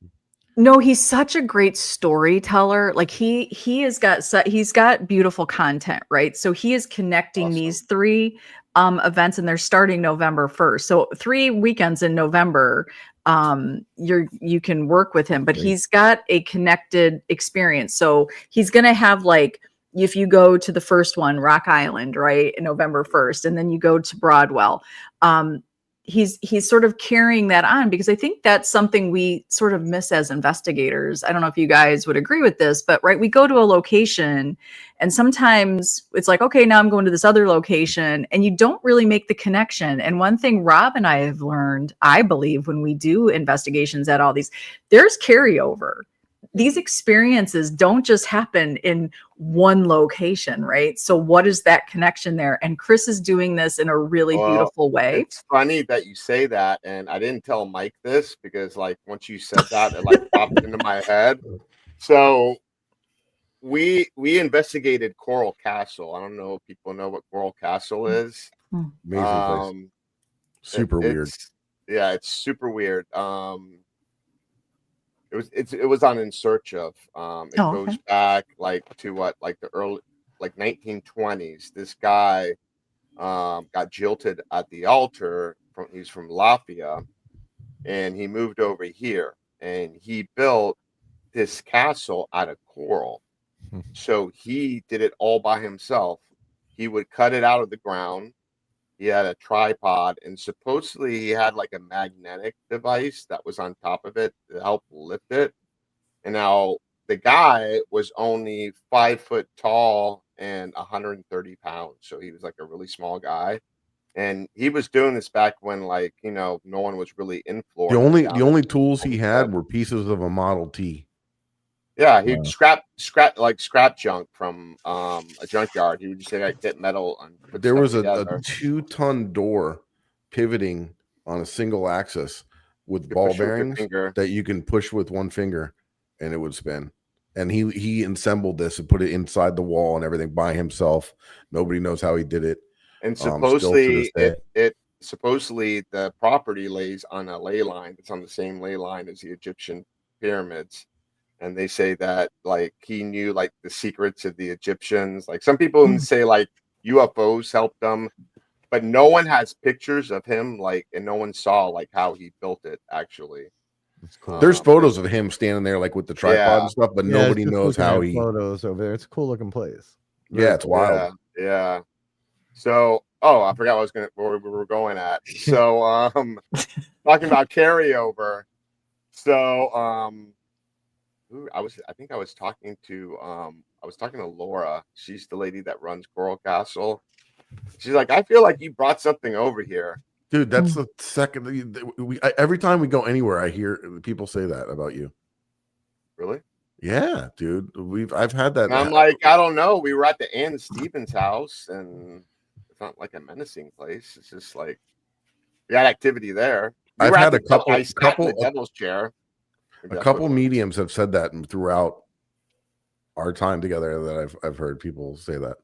No, he's such a great storyteller. Like he's got beautiful content, right? So he is connecting these three events, and they're starting November 1st. So 3 weekends in November, you can work with him, but he's got a connected experience. So he's going to have, like, if you go to the first one, Rock Island, right, November 1st, and then you go to Broadwell, he's sort of carrying that on, because I think that's something we sort of miss as investigators. I don't know if you guys would agree with this, but right, we go to a location and sometimes it's like, okay, now I'm going to this other location, and you don't really make the connection. And one thing Rob and I have learned, I believe, when we do investigations at all these, there's carryover. These experiences don't just happen in one location, right? So what is that connection there? And Chris is doing this in a really beautiful way. It's funny that you say that, and I didn't tell Mike this because, like, once you said that, it like popped into my head. So we investigated Coral Castle. I don't know if people know what Coral Castle is. Amazing place. Super weird. Yeah, it's super weird. It was on In Search Of. It goes back like to the early 1920s. This guy got jilted at the altar, he's from Latvia, and he moved over here, and he built this castle out of coral. So he did it all by himself. He would cut it out of the ground. He had a tripod, and supposedly he had like a magnetic device that was on top of it to help lift it. And now the guy was only 5 foot tall and 130 pounds. So he was like a really small guy. And he was doing this back when, like, you know, no one was really in Florida. The only tools he had were pieces of a Model T. Yeah, he'd scrap junk from a junkyard. He would just like get metal and put There was a together. 2-ton door pivoting on a single axis with ball bearings that you can push with one finger and it would spin. And he assembled this and put it inside the wall and everything by himself. Nobody knows how he did it. And supposedly supposedly the property lays on a ley line. It's on the same ley line as the Egyptian pyramids. And they say that like he knew like the secrets of the Egyptians. Like some people say like UFOs helped them, but no one has pictures of him, like, and no one saw like how he built it actually. That's cool. There's photos of him standing there like with the tripod and stuff, but nobody knows how he photos over there. It's a cool looking place. Yeah, it's wild. Yeah. So I forgot where we were going at. So talking about carryover. So I think I was talking to Laura. She's the lady that runs Coral Castle. She's like, I feel like you brought something over here. Dude, that's the second every time we go anywhere, I hear people say that about you. Really? Yeah, dude. I've had that. And I'm like, I don't know. We were at the Ann Stevens house, and it's not like a menacing place. It's just like we had activity there. I've had a couple the devil's chair. A couple mediums have said that throughout our time together that I've heard people say that.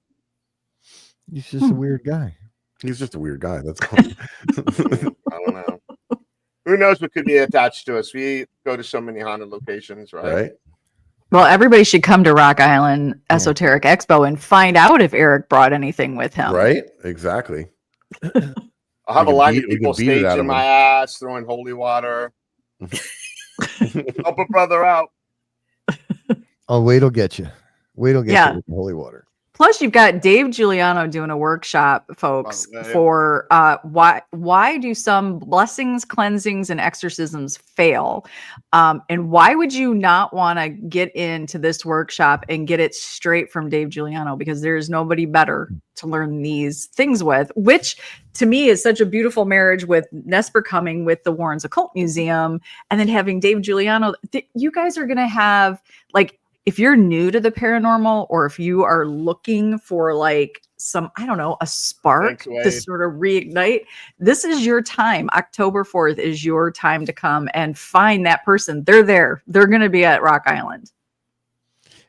He's just a weird guy. He's just a weird guy. That's all. I don't know. Who knows what could be attached to us? We go to so many haunted locations, right? Well, everybody should come to Rock Island Esoteric Expo and find out if Eric brought anything with him. Right? Exactly. I'll have a line of people staging my ass, throwing holy water. Help a brother out. Oh, wait till get you. Wait till get you with the holy water. Plus, you've got Dave Giuliano doing a workshop, folks, for why do some blessings, cleansings, and exorcisms fail? And why would you not want to get into this workshop and get it straight from Dave Giuliano? Because there's nobody better to learn these things with, which to me is such a beautiful marriage with Nesper coming with the Warrens Occult Museum and then having Dave Giuliano. You guys are going to have, like, if you're new to the paranormal or if you are looking for like some, I don't know, a spark to sort of reignite, this is your time. October 4th is your time to come and find that person. They're there. They're going to be at Rock Island.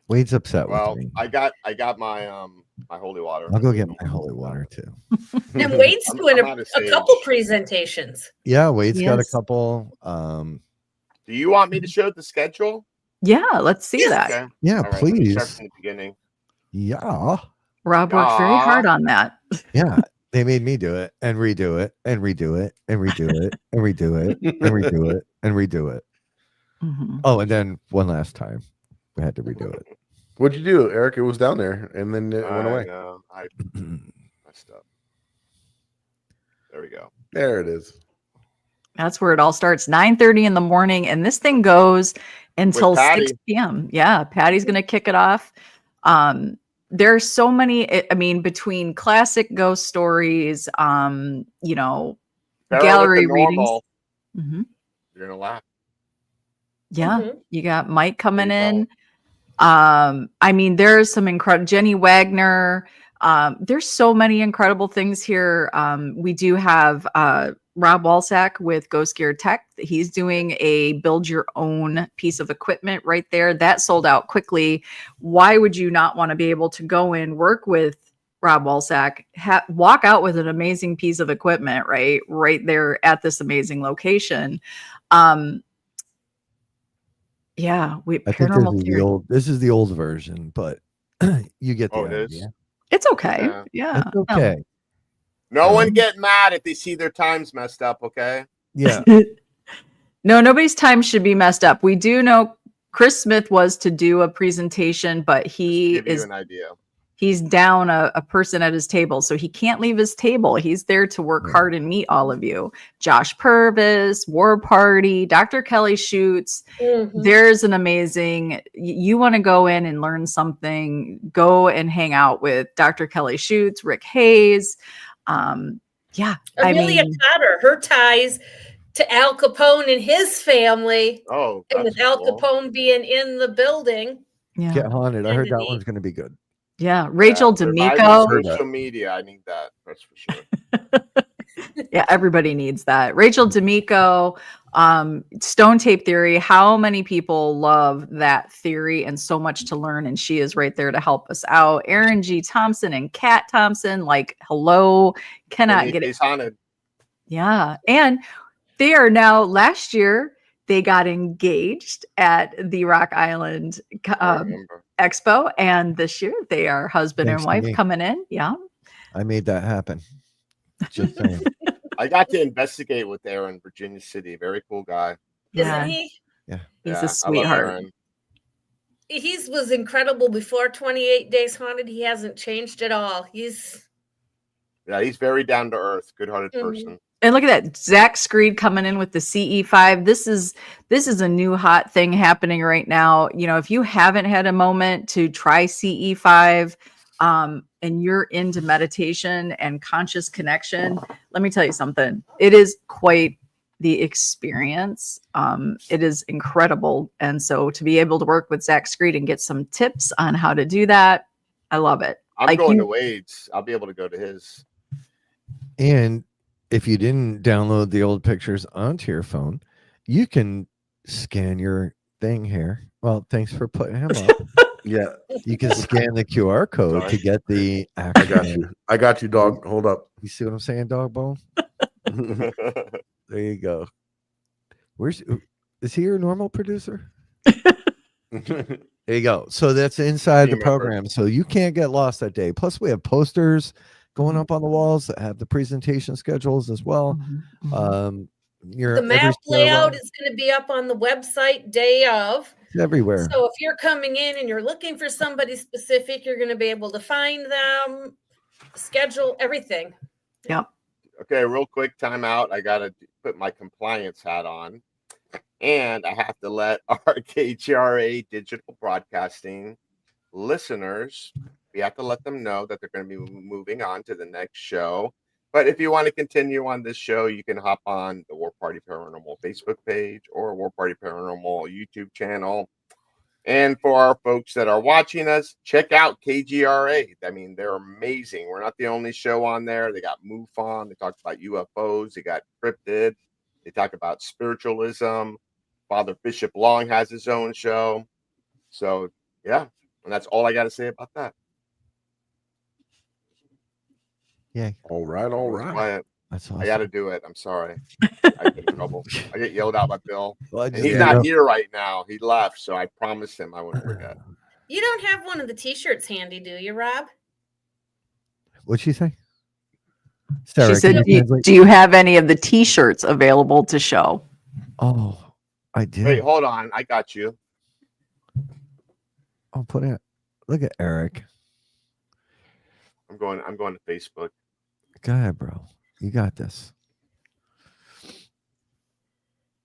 Wade's upset with me. I got my my holy water. I'll go get my holy water too. And Wade's doing a couple presentations. Yeah, Wade's got a couple. Do you want me to show the schedule? Yeah, let's see that. Okay. Yeah, right, please. Start from the beginning. Yeah. Rob worked very hard on that. Yeah. They made me do it and redo it and redo it and redo it and redo it and redo it and redo it. Mm-hmm. Oh, and then one last time we had to redo it. What'd you do, Eric? It was down there and then it went away. I messed up. There we go. There it is. That's where it all starts. 9:30 in the morning, and this thing goes until 6 p.m. Yeah, Patty's going to kick it off. There's so many. I mean, between classic ghost stories, gallery readings. Mm-hmm. You're gonna laugh. Yeah, you got Mike coming in. I mean, there's some incredible Jenny Wagner. There's so many incredible things here. We do have Rob Walsack with Ghost Gear Tech. He's doing a build your own piece of equipment right there. That sold out quickly. Why would you not want to be able to go in, work with Rob Walsack, walk out with an amazing piece of equipment, right there at this amazing location? Yeah, I think this is the old version, but you get the idea. It's okay. Yeah. It's okay. No one get mad if they see their times messed up, okay? Yeah. No, nobody's time should be messed up. We do know Chris Smith was to do a presentation, but Give you an idea. he's down a person at his table, so he can't leave his table. He's there to work hard and meet all of you. Josh Purvis, War Party, Dr. Kelly Shoots. There's an amazing, you want to go in and learn something, go and hang out with Dr. Kelly Shoots, Rick Hayes. Yeah. Amelia Cotter, her ties to Al Capone and his family. Oh, and with Al Capone being in the building. Yeah. Get Haunted. I heard that one's going to be good. Yeah. Rachel D'Amico. Social media. I need that. That's for sure. Yeah. Everybody needs that. Rachel D'Amico, Stone Tape Theory. How many people love that theory and so much to learn? And she is right there to help us out. Aaron G. Thompson and Kat Thompson. Like, hello. Cannot get it. Haunted. Yeah. And they are now, last year, they got engaged at the Rock Island Expo. And this year, they are husband and wife coming in. Yeah. I made that happen. Just saying. I got to investigate with Aaron, Virginia City. Very cool guy. Isn't he? Yeah. He's a sweetheart. He was incredible before 28 Days Haunted. He hasn't changed at all. He's very down to earth, good-hearted person. And look at that, Zach Screed coming in with the CE5. This is a new hot thing happening right now. You know, if you haven't had a moment to try CE5, and you're into meditation and conscious connection, let me tell you something. It is quite the experience. It is incredible. And so to be able to work with Zach Screed and get some tips on how to do that, I love it. I'm going to Wade's. I'll be able to go to his. And if you didn't download the old pictures onto your phone, you can scan your thing here. Well, thanks for putting him up. Yeah. You can scan the QR code to get the I got you, dog. Hold up. You see what I'm saying, dog bone? There you go. Is he your normal producer? There you go. So that's inside the program. So you can't get lost that day. Plus, we have posters going up on the walls that have the presentation schedules as well. The map layout is going to be up on the website day of. It's everywhere. So if you're coming in and you're looking for somebody specific, you're going to be able to find them, schedule everything. Yep. Okay, real quick time out. I got to put my compliance hat on. And I have to let our KGRA digital broadcasting listeners, we have to let them know that they're going to be moving on to the next show. But if you want to continue on this show, you can hop on the War Party Paranormal Facebook page or War Party Paranormal YouTube channel. And for our folks that are watching us, check out KGRA. I mean, they're amazing. We're not the only show on there. They got MUFON. They talk about UFOs. They got Cryptid. They talk about spiritualism. Father Bishop Long has his own show. So, yeah. And that's all I got to say about that. Yeah. All right. That's awesome. I got to do it. I'm sorry. I get in trouble. I get yelled out by Bill. Well, and he's not here right now. He left, so I promised him I wouldn't forget. You don't have one of the T-shirts handy, do you, Rob? What'd she say? Sarah, she said, do you have any of the T-shirts available to show? Oh, I did. Wait, hold on. I got you. I'll put it. Look at Eric. I'm going to Facebook. Go ahead, bro. You got this. Look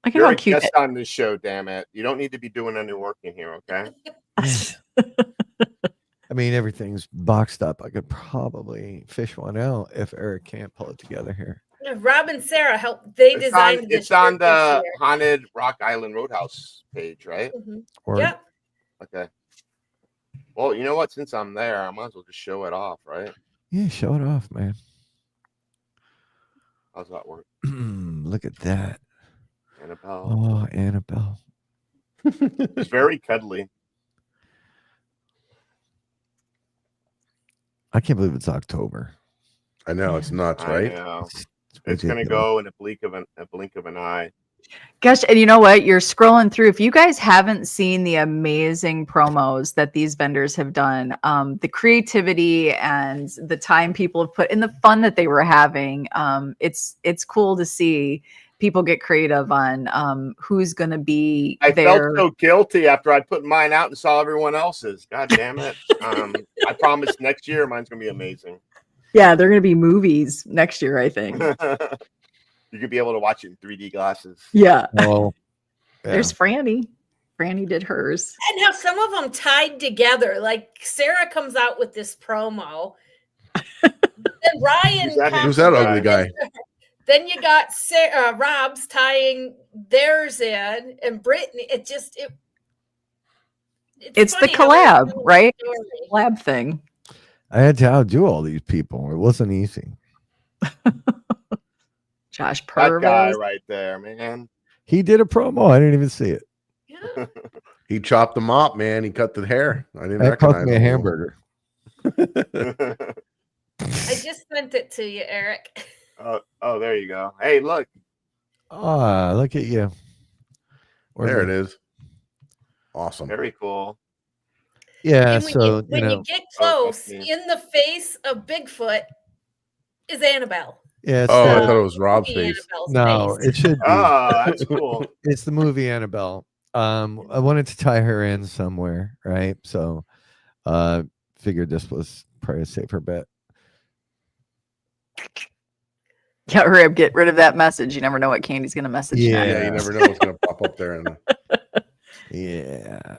at You're how a cute. guest on this show, damn it. You don't need to be doing any work in here, okay? I mean, everything's boxed up. I could probably fish one out if Eric can't pull it together here. Rob and Sarah helped. They designed this. It's on the Haunted Rock Island Roadhouse page, right? Mm-hmm. Yep. Okay. Well, you know what? Since I'm there, I might as well just show it off, right? Yeah, show it off, man. How's that work? Look at that. Annabelle. Oh, Annabelle. It's very cuddly. I can't believe it's October. I know it's nuts, right? I know. It's going to go in a blink of an eye. Gosh, and you know what? You're scrolling through. If you guys haven't seen the amazing promos that these vendors have done, the creativity and the time people have put in, the fun that they were having, it's cool to see people get creative on who's going to be I there. felt so guilty after I put mine out and saw everyone else's. God damn it. I promise next year mine's going to be amazing. Yeah, they're going to be movies next year, I think. You could be able to watch it in 3D glasses. Yeah. Oh, There's Franny. Franny did hers. And how some of them tied together. Like Sara comes out with this promo. Then Ryan. Who's that ugly guy? Then you got Rob's tying theirs in, and Brittany. It's the collab, right? Collab thing. I had to outdo all these people. It wasn't easy. Josh That guy Purvis. right there, man. He did a promo. I didn't even see it. He chopped them up, man. He cut the hair. I didn't That cost recognize me a him. hamburger. I just sent it to you, Eric. Oh, there you go. Hey, look. Ah, look at you. There it is. Awesome. Very cool. Yeah, And when so you, when you get close, in the face of Bigfoot is Annabelle. Yeah. Oh, I the- thought it was Rob's movie face. Annabelle's No, face. it should be. Oh, that's cool. It's the movie Annabelle. I wanted to tie her in somewhere, right? So figured this was probably a safer bet. Yeah, hurry up, get rid of that message. You never know what Candy's going to message Yeah. next. Yeah, you never know what's going to pop up there. Yeah.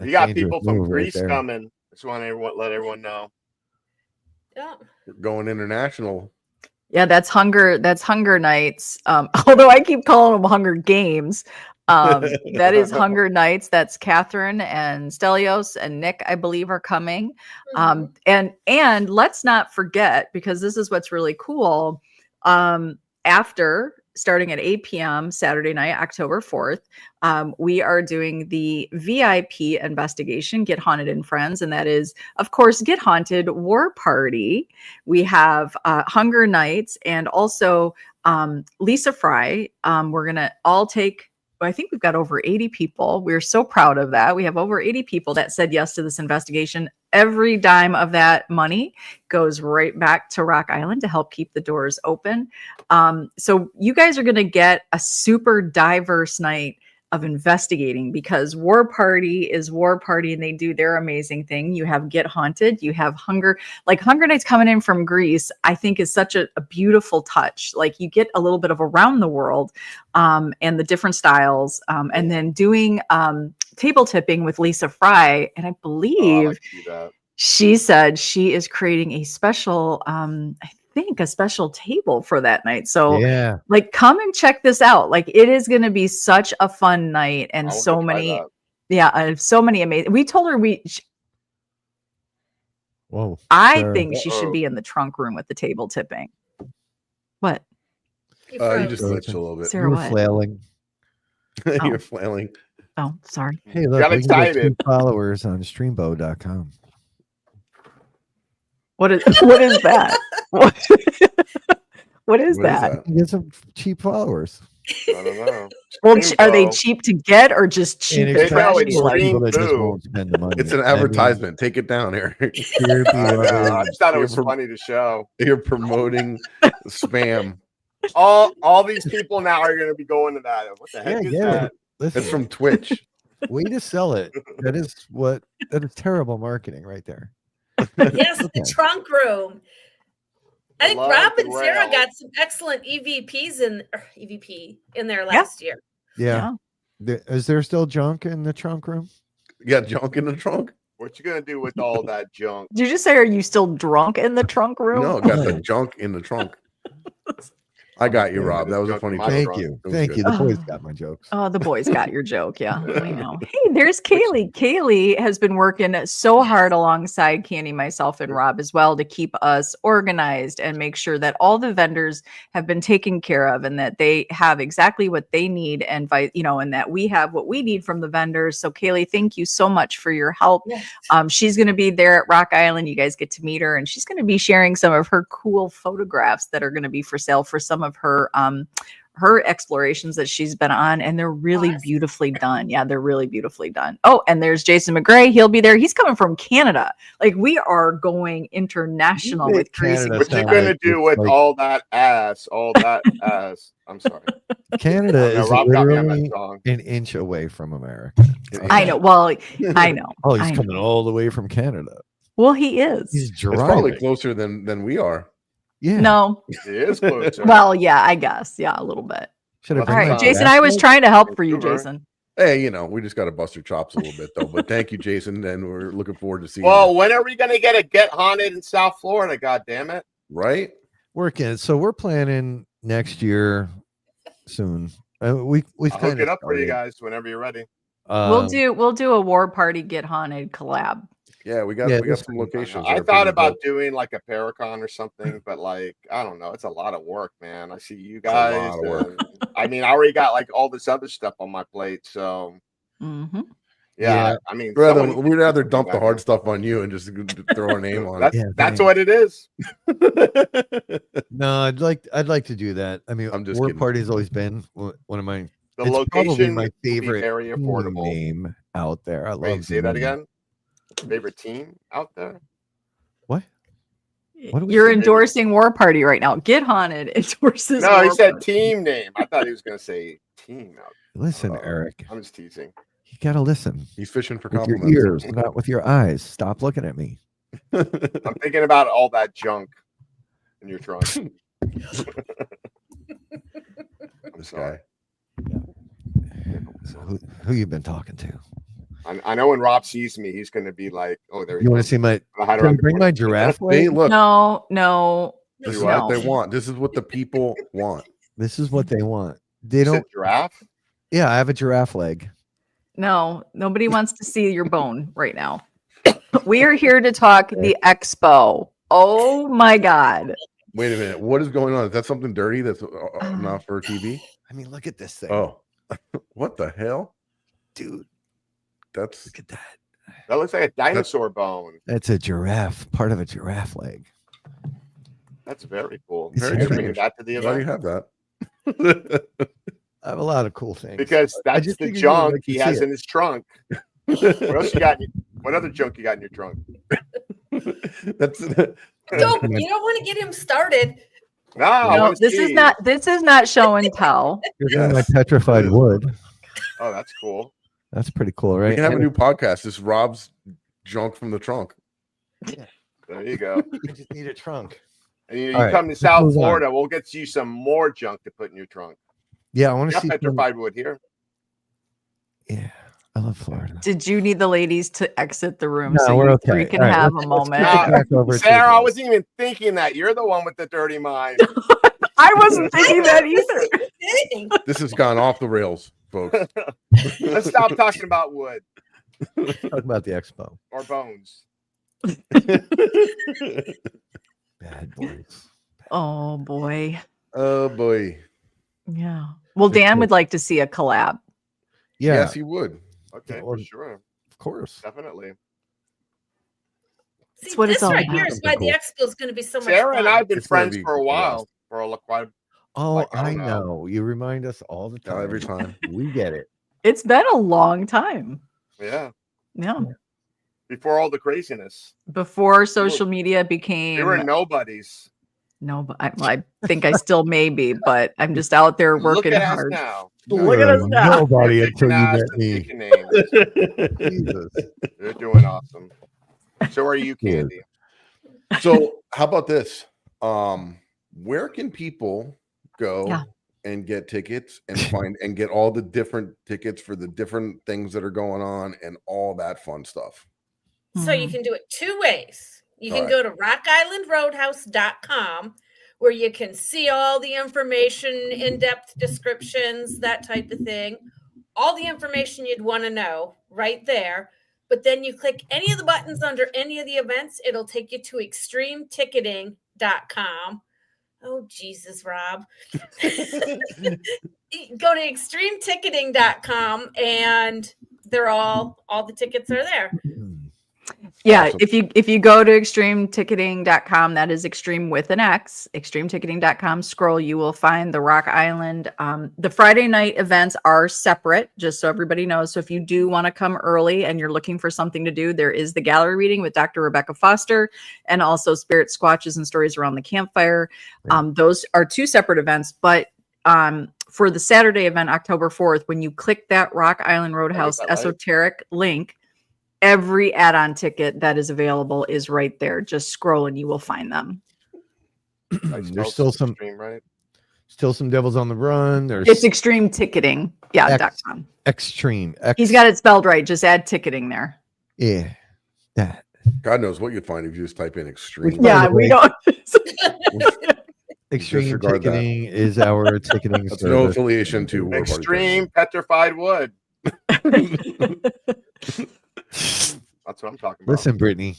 You got Dangerous people from move right Greece there. coming. Just want to let everyone know. Yeah. Going international. Yeah, that's Hunger Nights. Although I keep calling them Hunger Games. That is Hunger Nights. That's Catherine and Stelios and Nick, I believe, are coming. And let's not forget, because this is what's really cool. After starting at 8 p.m. Saturday night, October 4th, we are doing the VIP investigation, Get Haunted and Friends. And that is, of course, Get Haunted War Party. We have Hunger Nights and also Lisa Fry. We're going to all take, I think we've got over 80 people. We're so proud of that. We have over 80 people that said yes to this investigation. Every dime of that money goes right back to Rock Island to help keep the doors open. So you guys are going to get a super diverse night of investigating, because War Party is War Party and they do their amazing thing. You have Get Haunted, you have Hunger Nights coming in from Greece, I think is such a beautiful touch. Like you get a little bit of around the world and the different styles, and then doing table tipping with Lisa Fry. And I believe she said she is creating a special, a special table for that night. So yeah, like come and check this out. Like it is going to be such a fun night, and so many, so many amazing. We told her whoa. I think she should be in the trunk room with the table tipping. What? You just glitched a little bit. Sarah, You're what? flailing. You're flailing. Oh, sorry. Hey, look, Got we can get excited. 2 followers on streambo.com. What is that? What is that? You get some cheap followers. I don't know. Well, are they cheap to get or just cheap to probably catch? Like, stream People that just food. won't spend the money. It's an I mean, advertisement. Take it down, Eric. here be I know. other- I just thought it You're was from- funny to show. You're promoting spam. All these people now are going to be going to that. What the heck is yeah. that? Listen, It's from Twitch. way to sell it. That is terrible marketing right there. Yes, the trunk room. I think Love Rob the and Sarah rail. got some excellent EVP in there last year. Yeah. Is there still junk in the trunk room? You got junk in the trunk? What you going to do with all that junk? did you just say, are you still drunk in the trunk room? No, got the junk in the trunk. I got you, Rob. That was a funny joke. Thank wrong. you. It was Thank good. you. The boys got my jokes. Oh, the boys got your joke. Yeah, I know. Hey, there's Kaylee. Kaylee has been working so hard alongside Candy, myself, and Rob as well to keep us organized and make sure that all the vendors have been taken care of and that they have exactly what they need and that we have what we need from the vendors. So Kaylee, thank you so much for your help. Yes. She's going to be there at Rock Island. You guys get to meet her, and she's going to be sharing some of her cool photographs that are going to be for sale for some of her her explorations that she's been on, and they're really beautifully done. Yeah, they're really beautifully done. Oh, and there's Jason McGray. He'll be there. He's coming from Canada. Like, we are going international with crazy. What you gonna do with all that ass? All that ass. I'm sorry. Canada is Rob got me on that literally song. an inch away from America. I know. Well, I know. Oh, he's I coming know. all the way from Canada. Well, he is. He's It's probably driving. closer than we are. Yeah. No. It is closer. Well, yeah, I guess. Yeah, a little bit. Should have All been right, like Jason, that. I was trying to help for you, Jason. Hey, we just got to bust your chops a little bit, though. But thank you, Jason, and we're looking forward to seeing Well, you. when are we gonna get haunted in South Florida? God damn it! Right? Working. So we're planning next year soon. We've I'll kind hook of it up for you started. guys whenever you're ready. We'll do a War Party Get Haunted collab. Yeah, we got some locations. I that are thought pretty about dope. doing like a Paracon or something, but like I don't know, it's a lot of work, man. I see you a guys. lot of work. I mean, I already got like all this other stuff on my plate, so Mm-hmm. yeah. I mean, We'd rather dump the hard stuff on you and just throw our name on it. That's what it is. No, I'd like to do that. I mean, I'm just War kidding. Party's always been one of my. The it's probably location my would be favorite very affordable. name out there. I Wait, love. say that again. Favorite team out there? What? What are we You're saying? endorsing War Party right now. Get Haunted endorses. No, he War said Party. team name. I thought he was going to say team out. Listen, Eric. I'm just teasing. You gotta listen. He's fishing for with your compliments. ears, not with your eyes. Stop looking at me. I'm thinking about all that junk in your trunk. I'm sorry. Who you been talking to? I know when Rob sees me, he's going to be like, "Oh, there." You want to see my? Can I bring my giraffe Hey, leg? look. No. This is what they want. This is what the people want. This is what they want. They don't. Giraffe? Yeah, I have a giraffe leg. No, nobody wants to see your bone right now. We are here to talk the expo. Oh my God. Wait a minute. What is going on? Is that something dirty that's not for TV? I mean, look at this thing. Oh, what the hell? Dude. Look at that. That looks like a dinosaur bone. That's a giraffe, part of a giraffe leg. That's very cool. It's Very very bringing nice. that to the Why do you event. have that? I have a lot of cool things. Because I that's just the figured you would junk like to he see has it. in his trunk. What else you got? What other junk you got in your trunk? That's Don't you don't want to get him started. No, I No, wanna this see. is not show and tell. Here's one of my petrified wood. Oh, that's cool. That's pretty cool, We right? can have a new podcast. This Rob's junk from the trunk. There you go. I just need a trunk. And you All right, come to let's South move on. Florida, we'll get you some more junk to put in your trunk. Yeah, I want to Got see. petrified wood here. Yeah, I love Florida. Did you need the ladies to exit the room No, so we're you okay. three can All right, have let's- a let's moment? kick it back over to Sarah, the- I wasn't even thinking that. You're the one with the dirty mind. I wasn't thinking that either. This has gone off the rails, folks. Let's stop talking about wood Talk about the expo. or bones. Bad boys. Oh boy. Oh boy. Yeah. Well, Dan would like to see a collab. Yeah, Yes, he would. Okay, Or- for sure. of course. Definitely. That's what it's this all right about. here is why the expo is going to be so much Sarah fun. and I have been It's gonna friends be for a the while. best. For a quite Oh, Like, I I don't know. know. You remind us all the Yeah, time. every time. We get it. It's been a long time. yeah. Yeah. Before all the craziness. Before social media We became were nobodies. no, but I think I still may be, but I'm just out there Look working at us hard. now. Look at us now. Nobody We're until kicking you ass met and me. taking names. Jesus. You're doing awesome. So are you, Good. Candy? So how about this? Where can people go Yeah. and get tickets and find and get all the different tickets for the different things that are going on and all that fun stuff? So you can do it two ways. You can All go to rockislandroadhouse.com where you can see all the information, in-depth descriptions, that type of thing. All the information you'd want to know right there. But then you click any of the buttons under any of the events, it'll take you to extremeticketing.com. Oh, Jesus, Rob. Go to extremeticketing.com and they're all the tickets are there. Yeah, Awesome. if you go to extremeticketing.com, that is extreme with an X, extremeticketing.com, scroll, you will find the Rock Island. The Friday night events are separate, just so everybody knows. So if you do want to come early and you're looking for something to do, there is the gallery reading with Dr. Rebecca Foster and also Spirit Squatches and Stories Around the Campfire. Those are two separate events, but for the Saturday event, October 4th, when you click that Rock Island Roadhouse Esoteric link, every add-on ticket that is available is right there. Just scroll and you will find them. There's still some Extreme, right? Still some devils on the run. There's It's extreme ticketing. Yeah. .com. Extreme. He's got it spelled right. Just add ticketing there. Yeah. That. God knows what you'd find if you just type in extreme. Yeah, we don't. Extreme Disregard ticketing is our ticketing That's service. no affiliation to War Party Extreme petrified wood. That's what I'm talking about. Listen, Brittany.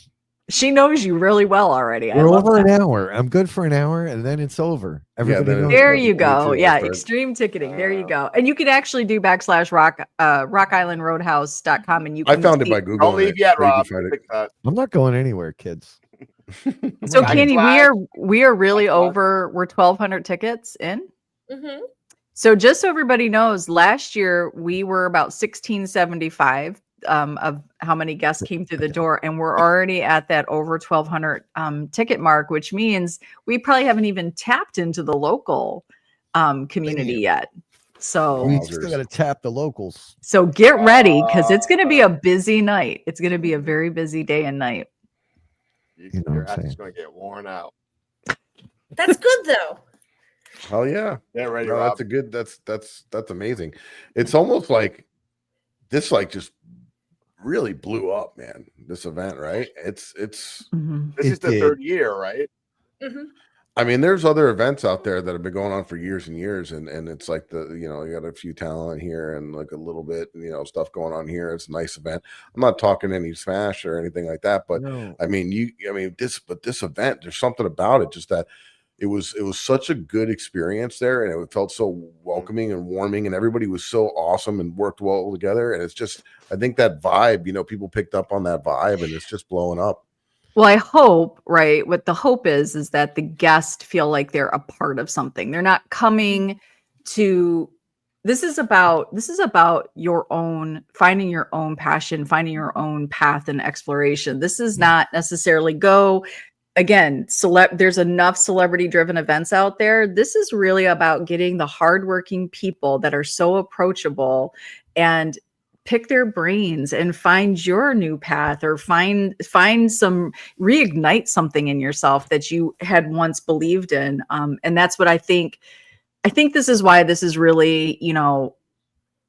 She knows you really well already. We're over an hour. I'm good for an hour, and then it's over. Everybody knows. There you go. Yeah, extreme ticketing. There you go. And you can actually do /rockislandroadhouse.com, and you can I found it by Google. Don't leave yet, Rob. I'm not going anywhere, kids. So Kandi, we are really over. We're 1,200 tickets in. Mm-hmm. So just so everybody knows, last year we were about 1,675 of how many guests came through the door, and we're already at that over 1,200 ticket mark, which means we probably haven't even tapped into the local community yet. So we still got to tap the locals. So get ready, because it's going to be a busy night. It's going to be a very busy day and night. Your ass is going to get worn out. That's good though. Hell yeah. Yeah, ready, no, Rob. that's amazing. It's almost like this just really blew up, man. This event, right? It's This is the third year, right? Mm-hmm. I mean, there's other events out there that have been going on for years and years, and it's like you got a few talent here and like a little bit, stuff going on here. It's a nice event. I'm not talking any smash or anything like that, but No. this event, there's something about it, just that it was such a good experience there, and it felt so welcoming and warming, and everybody was so awesome and worked well together. And it's just, I think that vibe, people picked up on that vibe, and it's just blowing up. Well, I hope, right? What the hope is that the guests feel like they're a part of something. They're not coming to. This is about your own, finding your own passion, finding your own path and exploration. This is not necessarily again, there's enough celebrity-driven events out there. This is really about getting the hardworking people that are so approachable and pick their brains and find your new path, or find reignite something in yourself that you had once believed in. And that's what I think this is why this is really,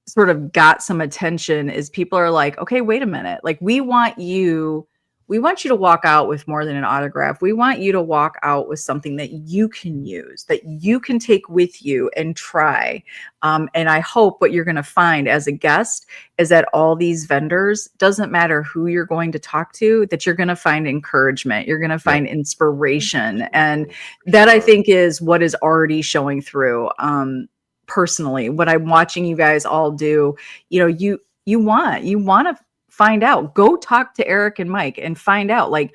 sort of got some attention, is people are like, okay, wait a minute. Like, we want you to walk out with more than an autograph. We want you to walk out with something that you can use, that you can take with you and try. And I hope what you're going to find as a guest is that all these vendors, doesn't matter who you're going to talk to, that you're going to find encouragement. You're going to find inspiration. And that, I think, is what is already showing through. Personally, what I'm watching you guys all do, you want to find out, go talk to Eric and Mike and find out, like,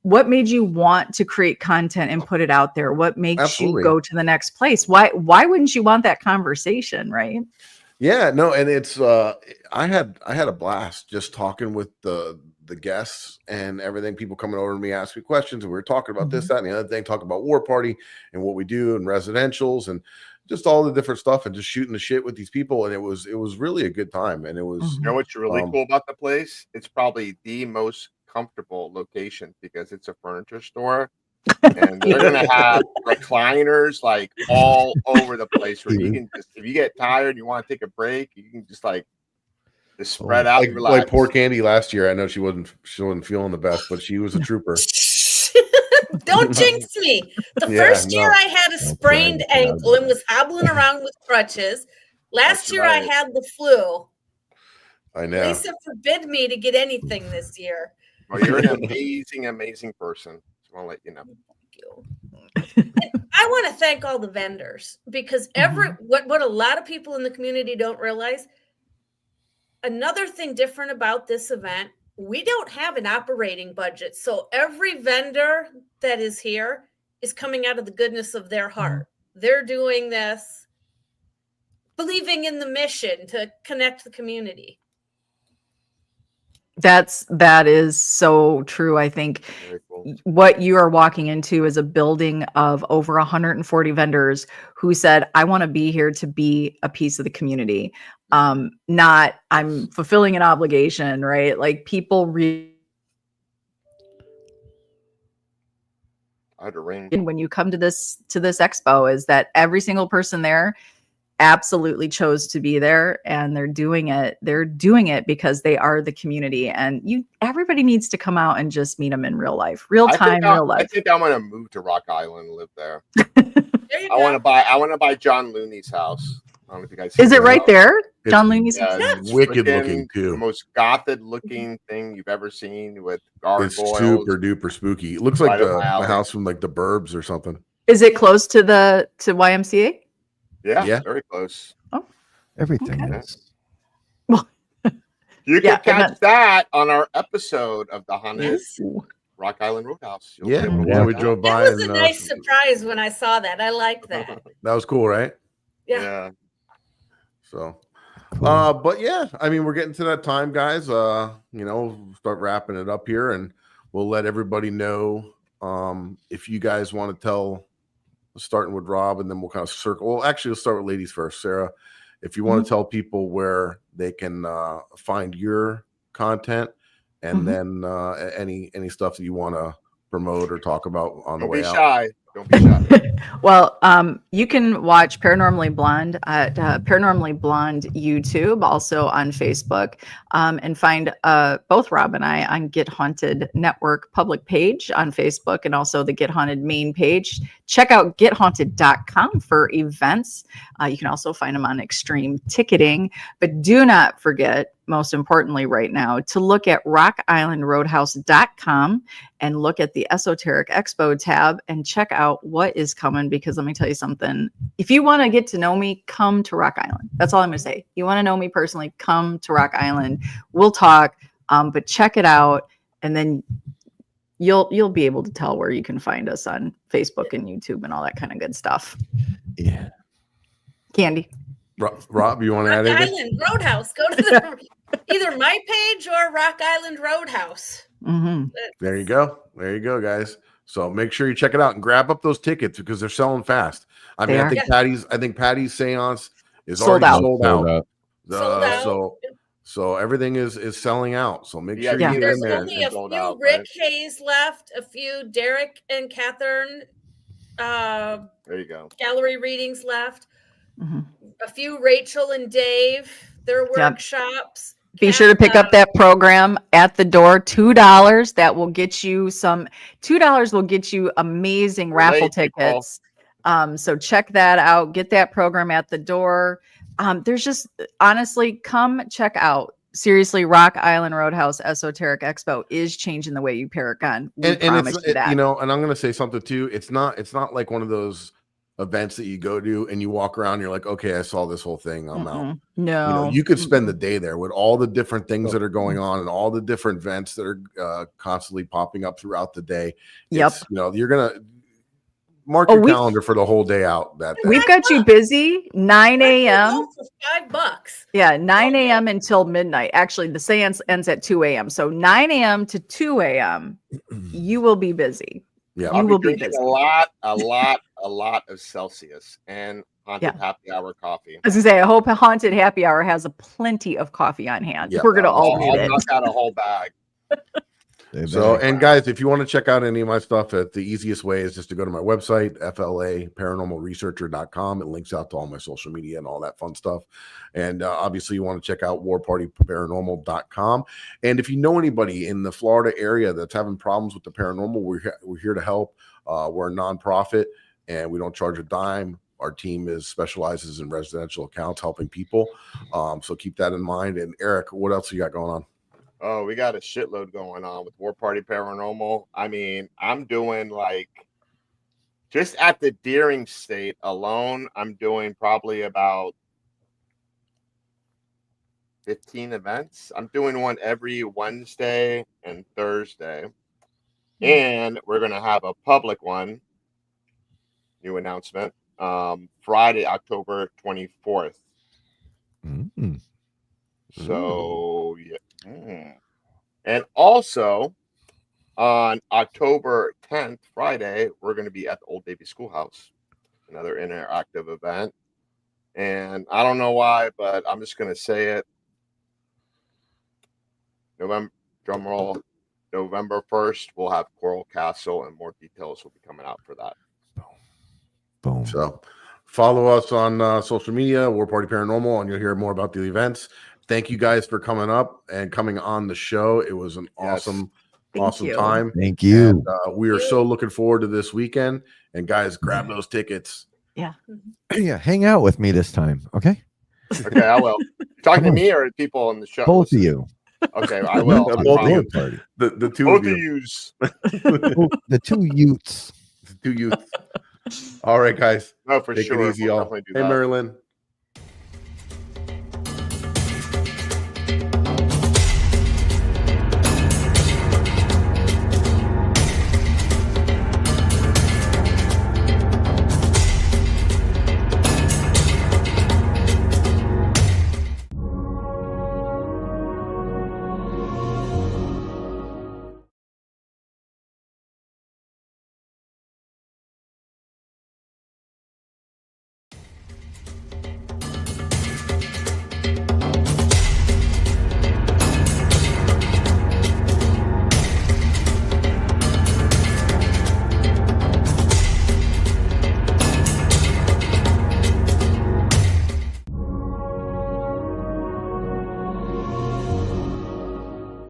what made you want to create content and put it out there? What makes you go to the next place? Why wouldn't you want that conversation? Right. Yeah, no. And it's, I had a blast just talking with the guests and everything, people coming over to me, asking me questions. And we were talking about this, that, and the other thing, talking about War Party and what we do and residentials and just all the different stuff, and just shooting the shit with these people. And it was really a good time. And it was, you know what's really cool about the place? It's probably the most comfortable location, because it's a furniture store, and they're gonna have recliners like all over the place, where you can just, if you get tired and you want to take a break, you can just spread out and relax. Like poor Kandi last year. I know she wasn't feeling the best, but she was a trooper. Don't jinx me. The first year I had a sprained ankle and was hobbling around with crutches. Last year I had the flu. I know. Lisa forbid me to get anything this year. Well, you're an amazing person. Just want to let you know. Thank you. I want to thank all the vendors, because what a lot of people in the community don't realize, another thing different about this event we don't have an operating budget. So every vendor that is here is coming out of the goodness of their heart. They're doing this believing in the mission to connect the community. That is so true. I think what you are walking into is a building of over 140 vendors who said, I want to be here to be a piece of the community. Not I'm fulfilling an obligation, right? Like people I had to ring. when you come to this expo is that every single person there absolutely chose to be there, and they're doing it because they are the community, and everybody needs to come out and just meet them in real life, real life. I think I'm gonna move to Rock Island and live there. I want to buy John Looney's house. I don't know if you guys is it right there? John Looney's house? It's wicked looking too. The most gothic looking thing you've ever seen with gargoyles. It's super duper spooky. It looks like the house from like the Burbs or something. Is it close to YMCA? Yeah, very close. Oh, everything is. Well, you can catch that on our episode of the Haunted Rock Island Roadhouse. We drove by. That was a nice surprise when I saw that. I like that. That was cool, right? Yeah. So, but yeah, I mean, we're getting to that time, guys. Start wrapping it up here, and we'll let everybody know if you guys want to tell. Starting with Rob, and then we'll kind of circle. Well, actually, we'll start with ladies first. Sarah, if you want to tell people where they can find your content, and then any stuff that you want to promote or talk about on the way out. Don't be shy. Well, you can watch Paranormally Blonde at Paranormally Blonde YouTube, also on Facebook, and find both Rob and I on Get Haunted Network public page on Facebook, and also the Get Haunted main page. Check out gethaunted.com for events. You can also find them on Extreme Ticketing, but do not forget, most importantly right now, to look at rockislandroadhouse.com and look at the Esoteric Expo tab and check out what is coming, because let me tell you something. If you want to get to know me, come to Rock Island. That's all I'm going to say. You want to know me personally, come to Rock Island. We'll talk, but check it out, and then you'll be able to tell where you can find us on Facebook and YouTube and all that kind of good stuff. Yeah. Kandi. Rob, you want to add anything? Rock Island Roadhouse. Go to either my page or Rock Island Roadhouse. Mm-hmm. There you go, guys. So make sure you check it out and grab up those tickets because they're selling fast. I think Patty's seance is sold already out. Sold out. So everything is selling out. So make sure you get There's in there. only a few Rick Hayes left, a few Derek and Catherine there you go. gallery readings left. Mm-hmm. A few Rachel and Dave, their workshops. Be sure to pick up that program at the door. $2. That will get you $2 will get you amazing raffle tickets. So check that out. Get that program at the door. There's just honestly, come check out. Seriously, Rock Island Roadhouse Esoteric Expo is changing the way you Paragon. We promise you that. And I'm going to say something too. It's not like one of those events that you go to and you walk around, you're like, okay, I saw this whole thing, I'm out. No, you could spend the day there with all the different things that are going on and all the different events that are constantly popping up throughout the day. Yep. You're gonna mark your calendar for the whole day out. We've got you busy 9 a.m. for $5. Yeah, 9 a.m. until midnight. Actually, the seance ends at 2 a.m. So 9 a.m. to 2 a.m. You will be busy. Yeah, you will be busy. A lot of Celsius and Haunted Happy Hour coffee. I was gonna say, I hope Haunted Happy Hour has a plenty of coffee on hand. Yeah, we're gonna all need it. I'll knock out a whole bag. So, and guys, if you want to check out any of my stuff, the easiest way is just to go to my website, FLA-paranormalresearcher.com. It links out to all my social media and all that fun stuff. And obviously, you want to check out warpartyparanormal.com. And if you know anybody in the Florida area that's having problems with the paranormal, we're here to help. We're a nonprofit, and we don't charge a dime. Our team specializes in residential accounts, helping people. So keep that in mind. And Eric, what else you got going on? Oh, we got a shitload going on with War Party Paranormal. I mean, I'm doing just at the Deering State alone, I'm doing probably about 15 events. I'm doing one every Wednesday and Thursday. And we're going to have a public one, new announcement, Friday, October 24th. So, yeah. And also on October 10th, Friday, we're going to be at the Old Navy Schoolhouse, another interactive event. And I don't know why, but I'm just going to say it. November, drum roll, November 1st, we'll have Coral Castle, and more details will be coming out for that. Boom. So follow us on social media, War Party Paranormal, and you'll hear more about the events. Thank you guys for coming up and coming on the show. It was an awesome time. Thank you. And, we are so looking forward to this weekend. And guys, grab those tickets. Yeah. Yeah. Hang out with me this time. Okay. Okay, I will. Talking to me or people on the show? Both of you. Okay, I will. Both of you. The two Both of you. yous. The two youths. The two youths. All right, guys. No, for Take sure. it easy, We'll y'all. definitely do Hey, that. Marilyn.